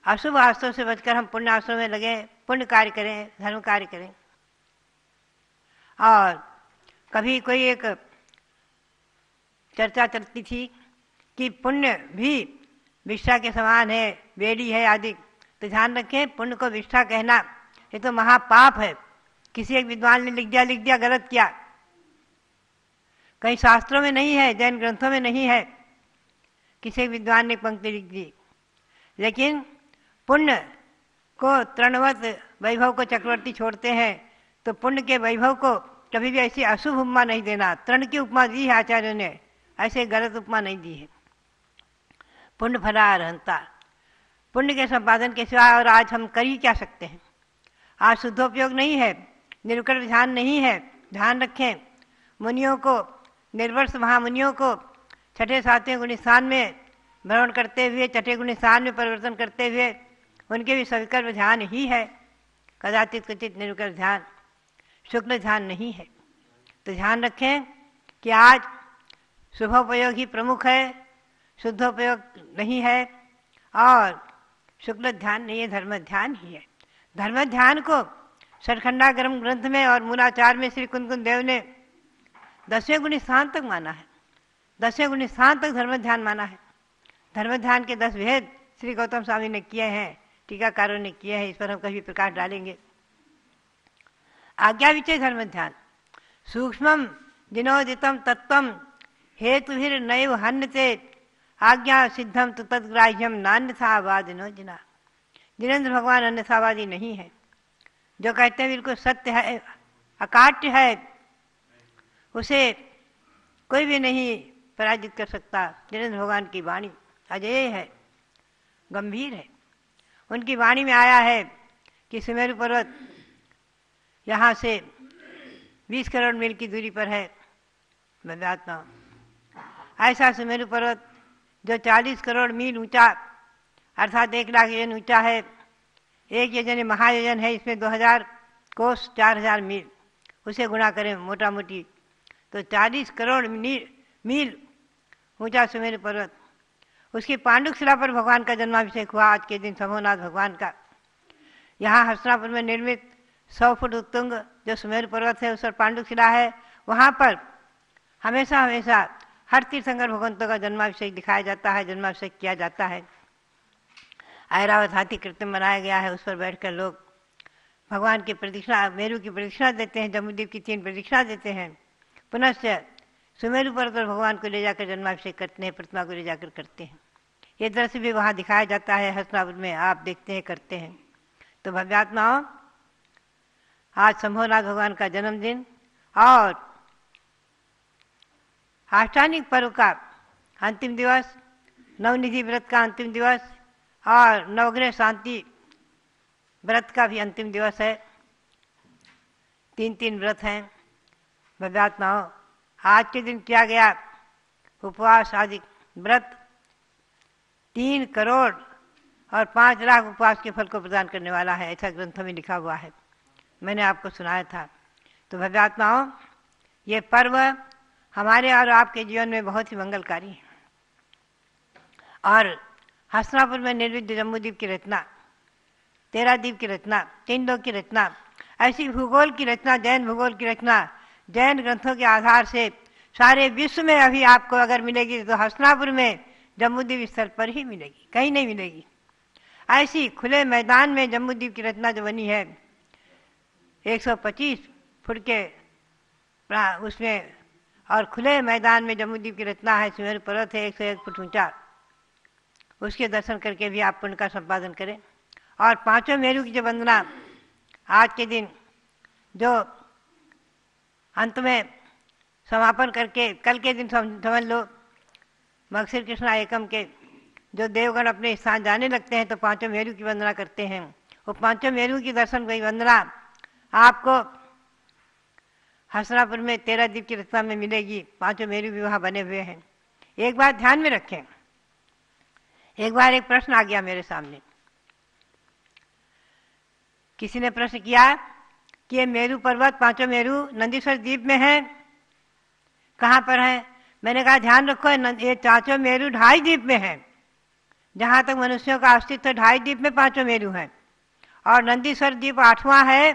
अशुभ आश्रम से बचकर हम पुण्य आश्रम में लगे, पुण्य कार्य करें, धर्म कार्य करें। और कभी कोई एक चर्चा चलती थी कि पुण्य भी विष्ठा के समान है, बेड़ी है आदि। तो ध्यान रखें, पुण्य को विष्ठा कहना ये तो महापाप है। किसी एक विद्वान ने लिख दिया गलत किया, कहीं शास्त्रों में नहीं है, जैन ग्रंथों में नहीं है, किसी एक विद्वान ने पंक्ति लिख दी। लेकिन पुण्य को तृणवत, वैभव को चक्रवर्ती छोड़ते हैं, तो पुण्य के वैभव को कभी भी ऐसी अशुभ उपमा नहीं देना। तृण की उपमा दी है आचार्यों ने, ऐसे गलत उपमा नहीं दी है। पुण्य फला रहता, पुण्य के संपादन के सिवा और आज हम कर ही क्या सकते हैं। आज शुद्धोपयोग नहीं है, निर्कट ध्यान नहीं है। ध्यान रखें, मुनियों को, निर्वर्ष महामुनियों को छठे सातवें गुणस्थान में भ्रमण करते हुए, छठे गुणस्थान में परिवर्तन करते हुए उनके भी सविकल्प ध्यान ही है, कदाचित क्वचित निर्विकल्प ध्यान, शुक्ल ध्यान नहीं है। तो ध्यान रखें कि आज शुभोपयोग ही प्रमुख है, शुद्धोपयोग नहीं है, और शुक्ल ध्यान नहीं है, धर्म ध्यान ही है। धर्म ध्यान को सठखंडागम ग्रंथ में और मूलाचार में श्री कुंदकुंद देव ने 10वें गुणस्थान तक माना है। 10वें गुणस्थान तक धर्म ध्यान माना है। धर्म ध्यान के 10 भेद श्री गौतम स्वामी ने किए हैं, टीकाकारों ने किए हैं। इस पर हम कभी प्रकाश डालेंगे। आज्ञा विचय धर्म ध्यान, सूक्ष्मम जिनोदितम तत्वम हेतुभिर नैव हन्यते, आज्ञा सिद्धम तो तद्ग्राह्यम नान्यथावादिनो जिना। जिनेन्द्र भगवान अन्यथावादी नहीं है। जो कहते हैं बिल्कुल सत्य है, अकाट्य है, उसे कोई भी नहीं पराजित कर सकता। जिनेन्द्र भगवान की वाणी अजेय है, गंभीर है। उनकी वाणी में आया है कि सुमेरु पर्वत यहाँ से 20 करोड़ मील की दूरी पर है, बदात्मा। ऐसा सुमेरु पर्वत जो 40 करोड़ मील ऊंचा अर्थात 1 लाख योजन ऊंचा है। एक योजन महायोजन है, इसमें 2000 कोस 4000 मील, उसे गुणा करें मोटा मोटी तो 40 करोड़ मील ऊंचा सुमेरु पर्वत। उसकी पांडुक शिला पर भगवान का जन्माभिषेक हुआ आज के दिन, शंभुनाथ भगवान का। यहाँ हस्तिनापुर में निर्मित 100 फुट उत्तुंग जो सुमेरु पर्वत है, उस पर पांडुक शिला है। वहाँ पर हमेशा हमेशा हर तीर्थंकर भगवंतों का जन्माभिषेक दिखाया जाता है, जन्माभिषेक किया जाता है। ऐरावत हाथी कृत्रिम बनाया गया है, उस पर बैठकर लोग भगवान की प्रदक्षिणा, मेरू की प्रदक्षिणा देते हैं, जम्बूद्वीप की 3 प्रदक्षिणा देते हैं। पुनश्च सुमेरु पर्वत पर भगवान को ले जाकर जन्माभिषेक करते हैं, प्रतिमा को ले जाकर करते हैं। ये दृश्य भी वहाँ दिखाया जाता है हस्तिनापुर में, आप देखते हैं, करते हैं। तो भव्यात्माओं, आज शंभुनाथ भगवान का जन्मदिन और आष्टानिक पर्व का अंतिम दिवस, नवनिधि व्रत का अंतिम दिवस और नवग्रह शांति व्रत का भी अंतिम दिवस है। 3 व्रत हैं। भव्यात्माओं, आज के दिन किया गया उपवास आदि व्रत 3 करोड़ और 5 लाख उपवास के फल को प्रदान करने वाला है, ऐसा ग्रंथों में लिखा हुआ है, मैंने आपको सुनाया था। तो भव्यात्माओं, ये पर्व हमारे और आपके जीवन में बहुत ही मंगलकारी है। और हस्तिनापुर में निर्विद्य जम्बूद्वीप की रचना, 13 द्वीप की रचना, 3 लोक की रचना, ऐसी भूगोल की रचना, जैन भूगोल की रचना, जैन ग्रंथों के आधार से सारे विश्व में अभी आपको अगर मिलेगी तो हस्तिनापुर में जम्बूद्वीप स्थल पर ही मिलेगी, कहीं नहीं मिलेगी। ऐसी खुले मैदान में जम्बूद्वीप की रचना जो बनी है, 125 फुट के उसमें, और खुले मैदान में जम्बूद्वीप की रचना है। सुमेरु पर्वत है 101 फुट ऊंचा, उसके दर्शन करके भी आप पुण्य का संपादन करें। और 5 मेरु की जो वंदना आज के दिन जो अंत में समापन करके, कल के दिन समझ लो मगशिर कृष्णा एकम के जो देवगण अपने स्थान जाने लगते हैं तो 5 मेरु की वंदना करते हैं। वो 5 मेरु की दर्शन की वंदना आपको हस्तिनापुर में 13 द्वीप की रचना में मिलेगी। 5 मेरु भी वहाँ बने हुए हैं। एक बात ध्यान में रखें, एक बार एक प्रश्न आ गया मेरे सामने। किसी ने प्रश्न किया कि ये मेरु पर्वत 5 मेरु नंदीश्वर द्वीप में है, कहाँ पर है? मैंने कहा ध्यान रखो, ये 4 मेरु 2.5 द्वीप में है। जहाँ तक मनुष्यों का अस्तित्व 2.5 द्वीप में 5 मेरु हैं, और नंदीश्वर द्वीप 8वां है।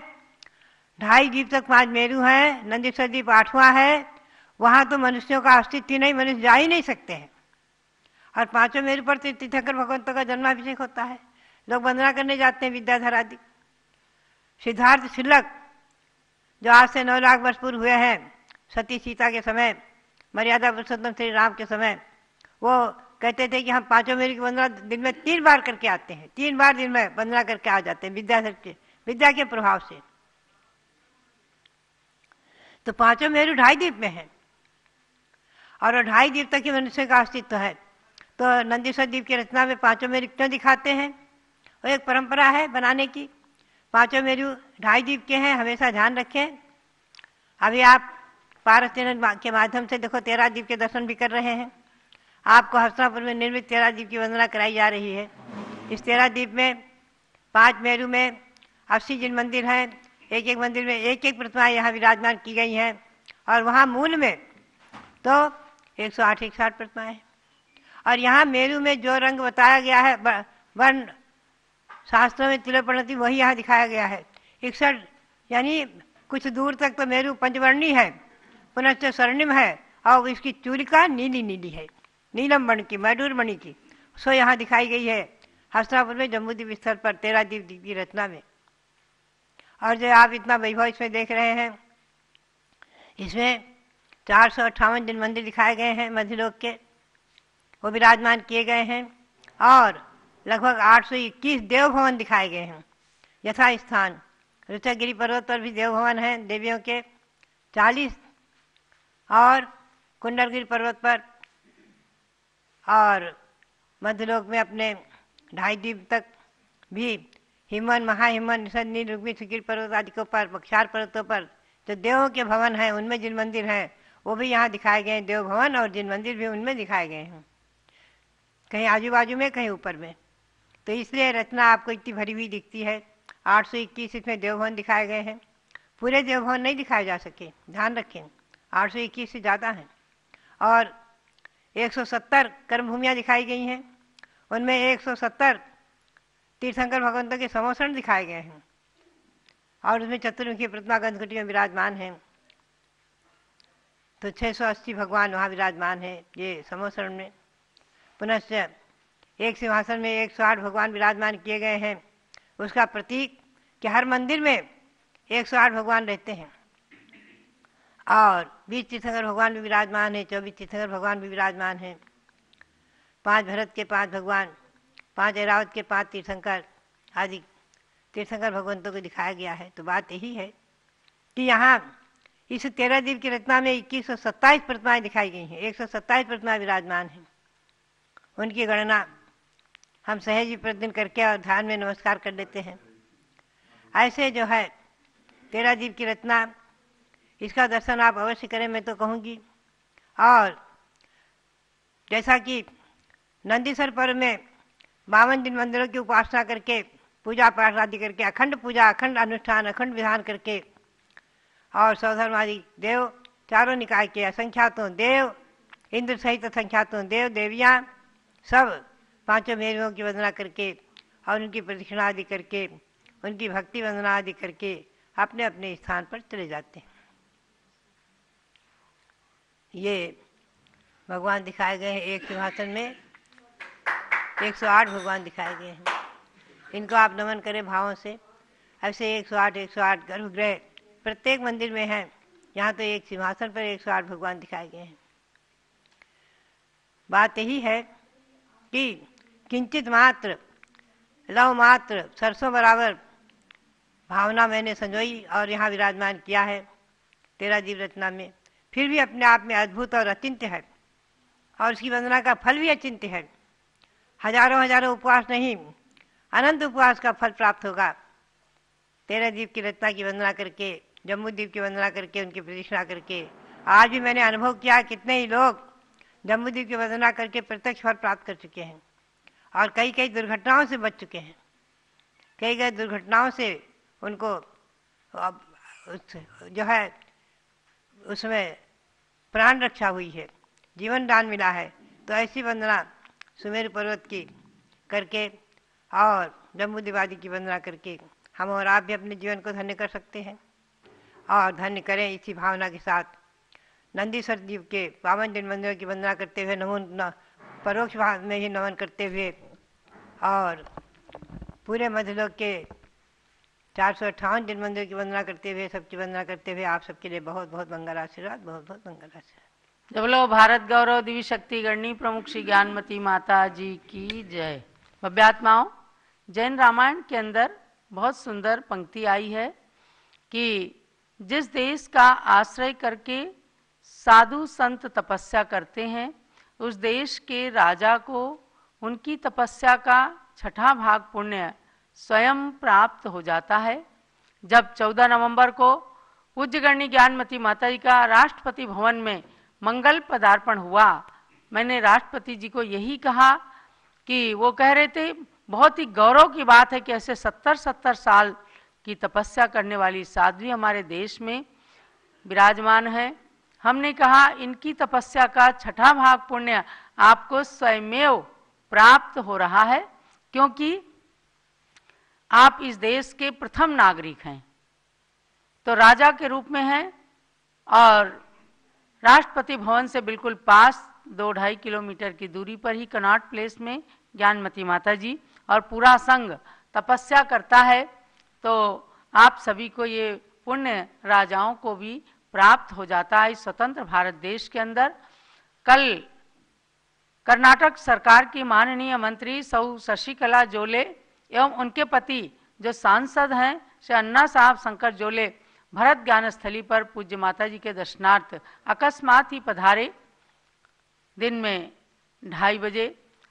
2.5 द्वीप तक 5 मेरु हैं, नंदीश्वर द्वीप 8वां है। वहाँ तो मनुष्यों का अस्तित्व ही नहीं, मनुष्य जा ही नहीं सकते हैं। और 5 मेरु पर तो तीर्थंकर भगवंतों का जन्माभिषेक होता है, लोग वंदना करने जाते हैं, विद्याधर आदि। सिद्धार्थ शिल्लक जो आज से 9 लाख वर्ष पूर्व हुए हैं, सती सीता के समय, मर्यादा पुरुषोत्तम श्री राम के समय, वो कहते थे कि हम 5 मेरु की वंदना दिन में 3 बार करके आते हैं, 3 बार दिन में वंदना करके आ जाते हैं विद्या के प्रभाव से। तो 5 मेरु 2.5 द्वीप में है, और 2.5 द्वीप तक ही मनुष्य का अस्तित्व है। तो नंदीश्वर द्वीप की रचना में 5 मेरु क्यों दिखाते हैं? वो एक परंपरा है बनाने की। 5 मेरु 2.5 द्वीप के हैं, हमेशा ध्यान रखें। अभी आप पारस के माध्यम से देखो 13 द्वीप के दर्शन भी कर रहे हैं। आपको हस्तिनापुर में निर्मित 13 द्वीप की वंदना कराई जा रही है। इस 13 द्वीप में 5 मेरु में 80 जिन मंदिर हैं, एक एक मंदिर में एक एक प्रतिमाएं यहाँ विराजमान की गई हैं, और वहाँ मूल में तो 108 प्रतिमाएं हैं। और यहाँ मेरु में जो रंग बताया गया है, वर्ण शास्त्रों में तिलोपणति, वही यहाँ दिखाया गया है। 61 यानी कुछ दूर तक तो मेरु पंचवर्णी है, पुनश्च स्वर्णिम है, और इसकी चूलिका नीली नीली है, नीलम वर्ण की, मैडूर मणि की, सो यहाँ दिखाई गई है हस्तिनापुर में जम्बूद्वीप स्थल पर 13 द्वीप की रचना में। और जो आप इतना वैभव इसमें देख रहे हैं, इसमें 458 जिन मंदिर दिखाए गए हैं मध्यलोक के, वो विराजमान किए गए हैं, और लगभग 821 देव भवन दिखाए गए हैं यथा स्थान। ऋषगिरी पर्वत पर भी देव भवन हैं देवियों के 40, और कुंडलगिरी पर्वत पर, और मध्यलोक में अपने 2.5 द्वीप तक भी हिमवन, महाहिमवन, निषद, नील, रुक्मी, सुगिर पर्वत आदि के ऊपर, बख्शार पर्वतों पर जो देवों के भवन हैं, उनमें जिन मंदिर हैं वो भी यहाँ दिखाए गए हैं, देव भवन, और जिन मंदिर भी उनमें दिखाए गए हैं, कहीं आजू बाजू में, कहीं ऊपर में। तो इसलिए रचना आपको इतनी भरी हुई दिखती है। 821 इसमें देव भवन दिखाए गए हैं। पूरे देव भवन नहीं दिखाए जा सके, ध्यान रखें, 821 से ज़्यादा हैं। और 170 कर्मभूमियाँ दिखाई गई हैं, उनमें 170 तीर्थंकर भगवंतों के समोसरण दिखाए गए हैं, और उसमें चतुर्मुखी प्रतिमा गंधकुटी में विराजमान हैं। तो 680 भगवान वहाँ विराजमान हैं ये समोसरण में। पुनश्च एक सिंहासन में 108 भगवान विराजमान किए गए हैं। उसका प्रतीक कि हर मंदिर में 108 भगवान रहते हैं, और 20 तीर्थंकर भगवान भी विराजमान हैं, 24 तीर्थंकर भगवान भी विराजमान हैं, 5 भरत के 5 भगवान, 5 ऐरावत के 5 तीर्थंकर आदि तीर्थंकर भगवंतों को दिखाया गया है। तो बात यही है कि यहाँ इस 13 द्वीप की रचना में 2127 प्रतिमाएं दिखाई गई हैं, 127 प्रतिमाएं विराजमान हैं। उनकी गणना हम सहज ही प्रतिदिन करके और ध्यान में नमस्कार कर लेते हैं। ऐसे जो है 13 द्वीप की रचना, इसका दर्शन आप अवश्य करें, मैं तो कहूँगी। और जैसा कि नंदीश्वर पर्व में 52 दिन मंदिरों की उपासना करके, पूजा पाठ आदि करके, अखंड पूजा, अखंड अनुष्ठान, अखंड विधान करके, और सौधर्मादि देव, चारों निकाय के असंख्यातों देव, इंद्र सहित असंख्यातों देव देवियाँ सब 5 मेरुओं की वंदना करके और उनकी प्रदक्षिणा आदि करके, उनकी भक्ति वंदना आदि करके अपने अपने स्थान पर चले जाते हैं। ये भगवान दिखाए गए हैं, एक सिंहासन में 108 भगवान दिखाए गए हैं। इनको आप नमन करें भावों से। ऐसे 108 गर्भगृह प्रत्येक मंदिर में हैं। यहाँ तो एक सिंहासन पर 108 भगवान दिखाए गए हैं। बात यही है कि किंचित मात्र, लव मात्र, सरसों बराबर भावना मैंने संजोई और यहाँ विराजमान किया है 13 द्वीप रचना में। फिर भी अपने आप में अद्भुत और अचिंत्य है, और उसकी वंदना का फल भी अचिंत्य है। हजारों हजारों उपवास नहीं, अनंत उपवास का फल प्राप्त होगा 13 द्वीप की रचना की वंदना करके, जम्बूद्वीप की वंदना करके, उनकी प्रदक्षिणा करके। आज भी मैंने अनुभव किया कितने ही लोग जम्बूद्वीप की वंदना करके प्रत्यक्ष फल प्राप्त कर चुके हैं, और कई कई दुर्घटनाओं से बच चुके हैं। कई कई दुर्घटनाओं से उनको अब जो है उसमें प्राण रक्षा हुई है, जीवन दान मिला है। तो ऐसी वंदना सुमेरु पर्वत की करके और जम्बूद्वीप आदि की वंदना करके हम और आप भी अपने जीवन को धन्य कर सकते हैं। और धन्य करें इसी भावना के साथ नंदीश्वर जी के पावन जन मंदिरों की वंदना करते हुए नमन परोक्ष भाव में ही नमन करते हुए और पूरे मध्यलोक के 458 जन मंदिरों की वंदना करते हुए सबकी वंदना करते हुए आप सबके लिए बहुत बहुत मंगल आशीर्वाद, बहुत बहुत मंगल आशीर्वाद। जब बोलो भारत गौरव दिव्य शक्ति गणनी प्रमुख श्री ज्ञानमती माता जी की जय। भव्यात्माओं, जैन रामायण के अंदर बहुत सुंदर पंक्ति आई है कि जिस देश का आश्रय करके साधु संत तपस्या करते हैं उस देश के राजा को उनकी तपस्या का 6ठा भाग पुण्य स्वयं प्राप्त हो जाता है। जब 14 नवंबर को पूज्य गणनी ज्ञानमती माता जी का राष्ट्रपति भवन में मंगल पदार्पण हुआ, मैंने राष्ट्रपति जी को यही कहा कि वो कह रहे थे बहुत ही गौरव की बात है कि ऐसे 70 साल की तपस्या करने वाली साध्वी हमारे देश में विराजमान है। हमने कहा इनकी तपस्या का 6ठा भाग पुण्य आपको स्वयमेव प्राप्त हो रहा है क्योंकि आप इस देश के प्रथम नागरिक हैं, तो राजा के रूप में हैं और राष्ट्रपति भवन से बिल्कुल पास 2-2.5 किलोमीटर की दूरी पर ही कनॉट प्लेस में ज्ञानमती माता जी और पूरा संघ तपस्या करता है। तो आप सभी को ये पुण्य राजाओं को भी प्राप्त हो जाता है इस स्वतंत्र भारत देश के अंदर। कल कर्नाटक सरकार की माननीय मंत्री सौ शशिकला जोले एवं उनके पति जो सांसद हैं श्री अन्ना साहब शंकर जोले भरत ज्ञान स्थली पर पूज्य माता जी के दर्शनार्थ अकस्मात ही पधारे दिन में 2:30 बजे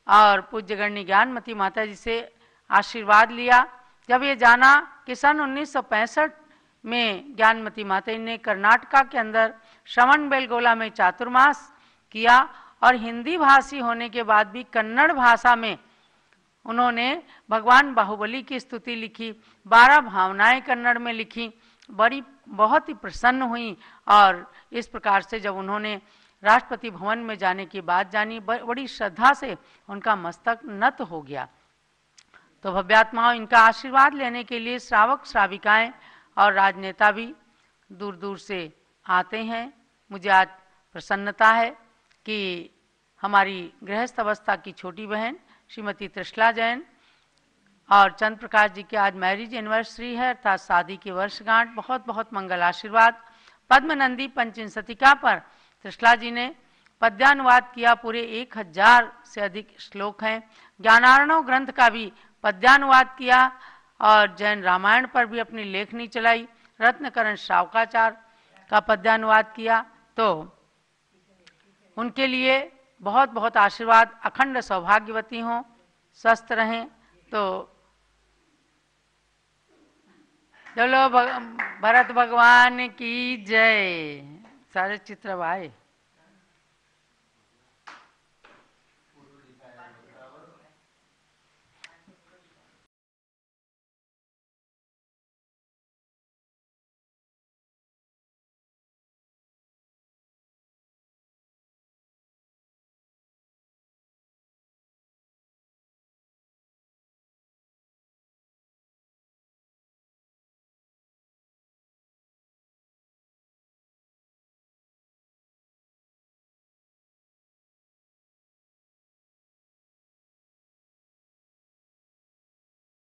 और पूज्य गणनी ज्ञानमती माता जी से आशीर्वाद लिया। जब ये जाना कि सन 1965 में ज्ञानमती माता जी ने कर्नाटका के अंदर श्रवण बेलगोला में चातुर्मास किया और हिंदी भाषी होने के बाद भी कन्नड़ भाषा में उन्होंने भगवान बाहुबली की स्तुति लिखी, 12 भावनाएं कन्नड़ में लिखी, बहुत ही प्रसन्न हुई। और इस प्रकार से जब उन्होंने राष्ट्रपति भवन में जाने की बात जानी, बड़ी श्रद्धा से उनका मस्तक नत हो गया। तो भव्यात्माओं, इनका आशीर्वाद लेने के लिए श्रावक श्राविकाएं और राजनेता भी दूर दूर से आते हैं। मुझे आज प्रसन्नता है कि हमारी गृहस्थ अवस्था की छोटी बहन श्रीमती त्रिशला जैन और चंद्र प्रकाश जी की आज मैरिज एनिवर्सरी है अर्थात शादी की वर्षगांठ। बहुत बहुत मंगल आशीर्वाद। पद्मनंदी पंचविंशतिका पर त्रिशला जी ने पद्यानुवाद किया, पूरे 1000 से अधिक श्लोक हैं। ज्ञानार्णव ग्रंथ का भी पद्यानुवाद किया और जैन रामायण पर भी अपनी लेखनी चलाई। रत्नकरण श्रावकाचार्य का पद्यानुवाद किया। तो उनके लिए बहुत बहुत आशीर्वाद, अखंड सौभाग्यवती हों, स्वस्थ रहें। तो चलो भरत भगवान की जय। सारे चित्र आए।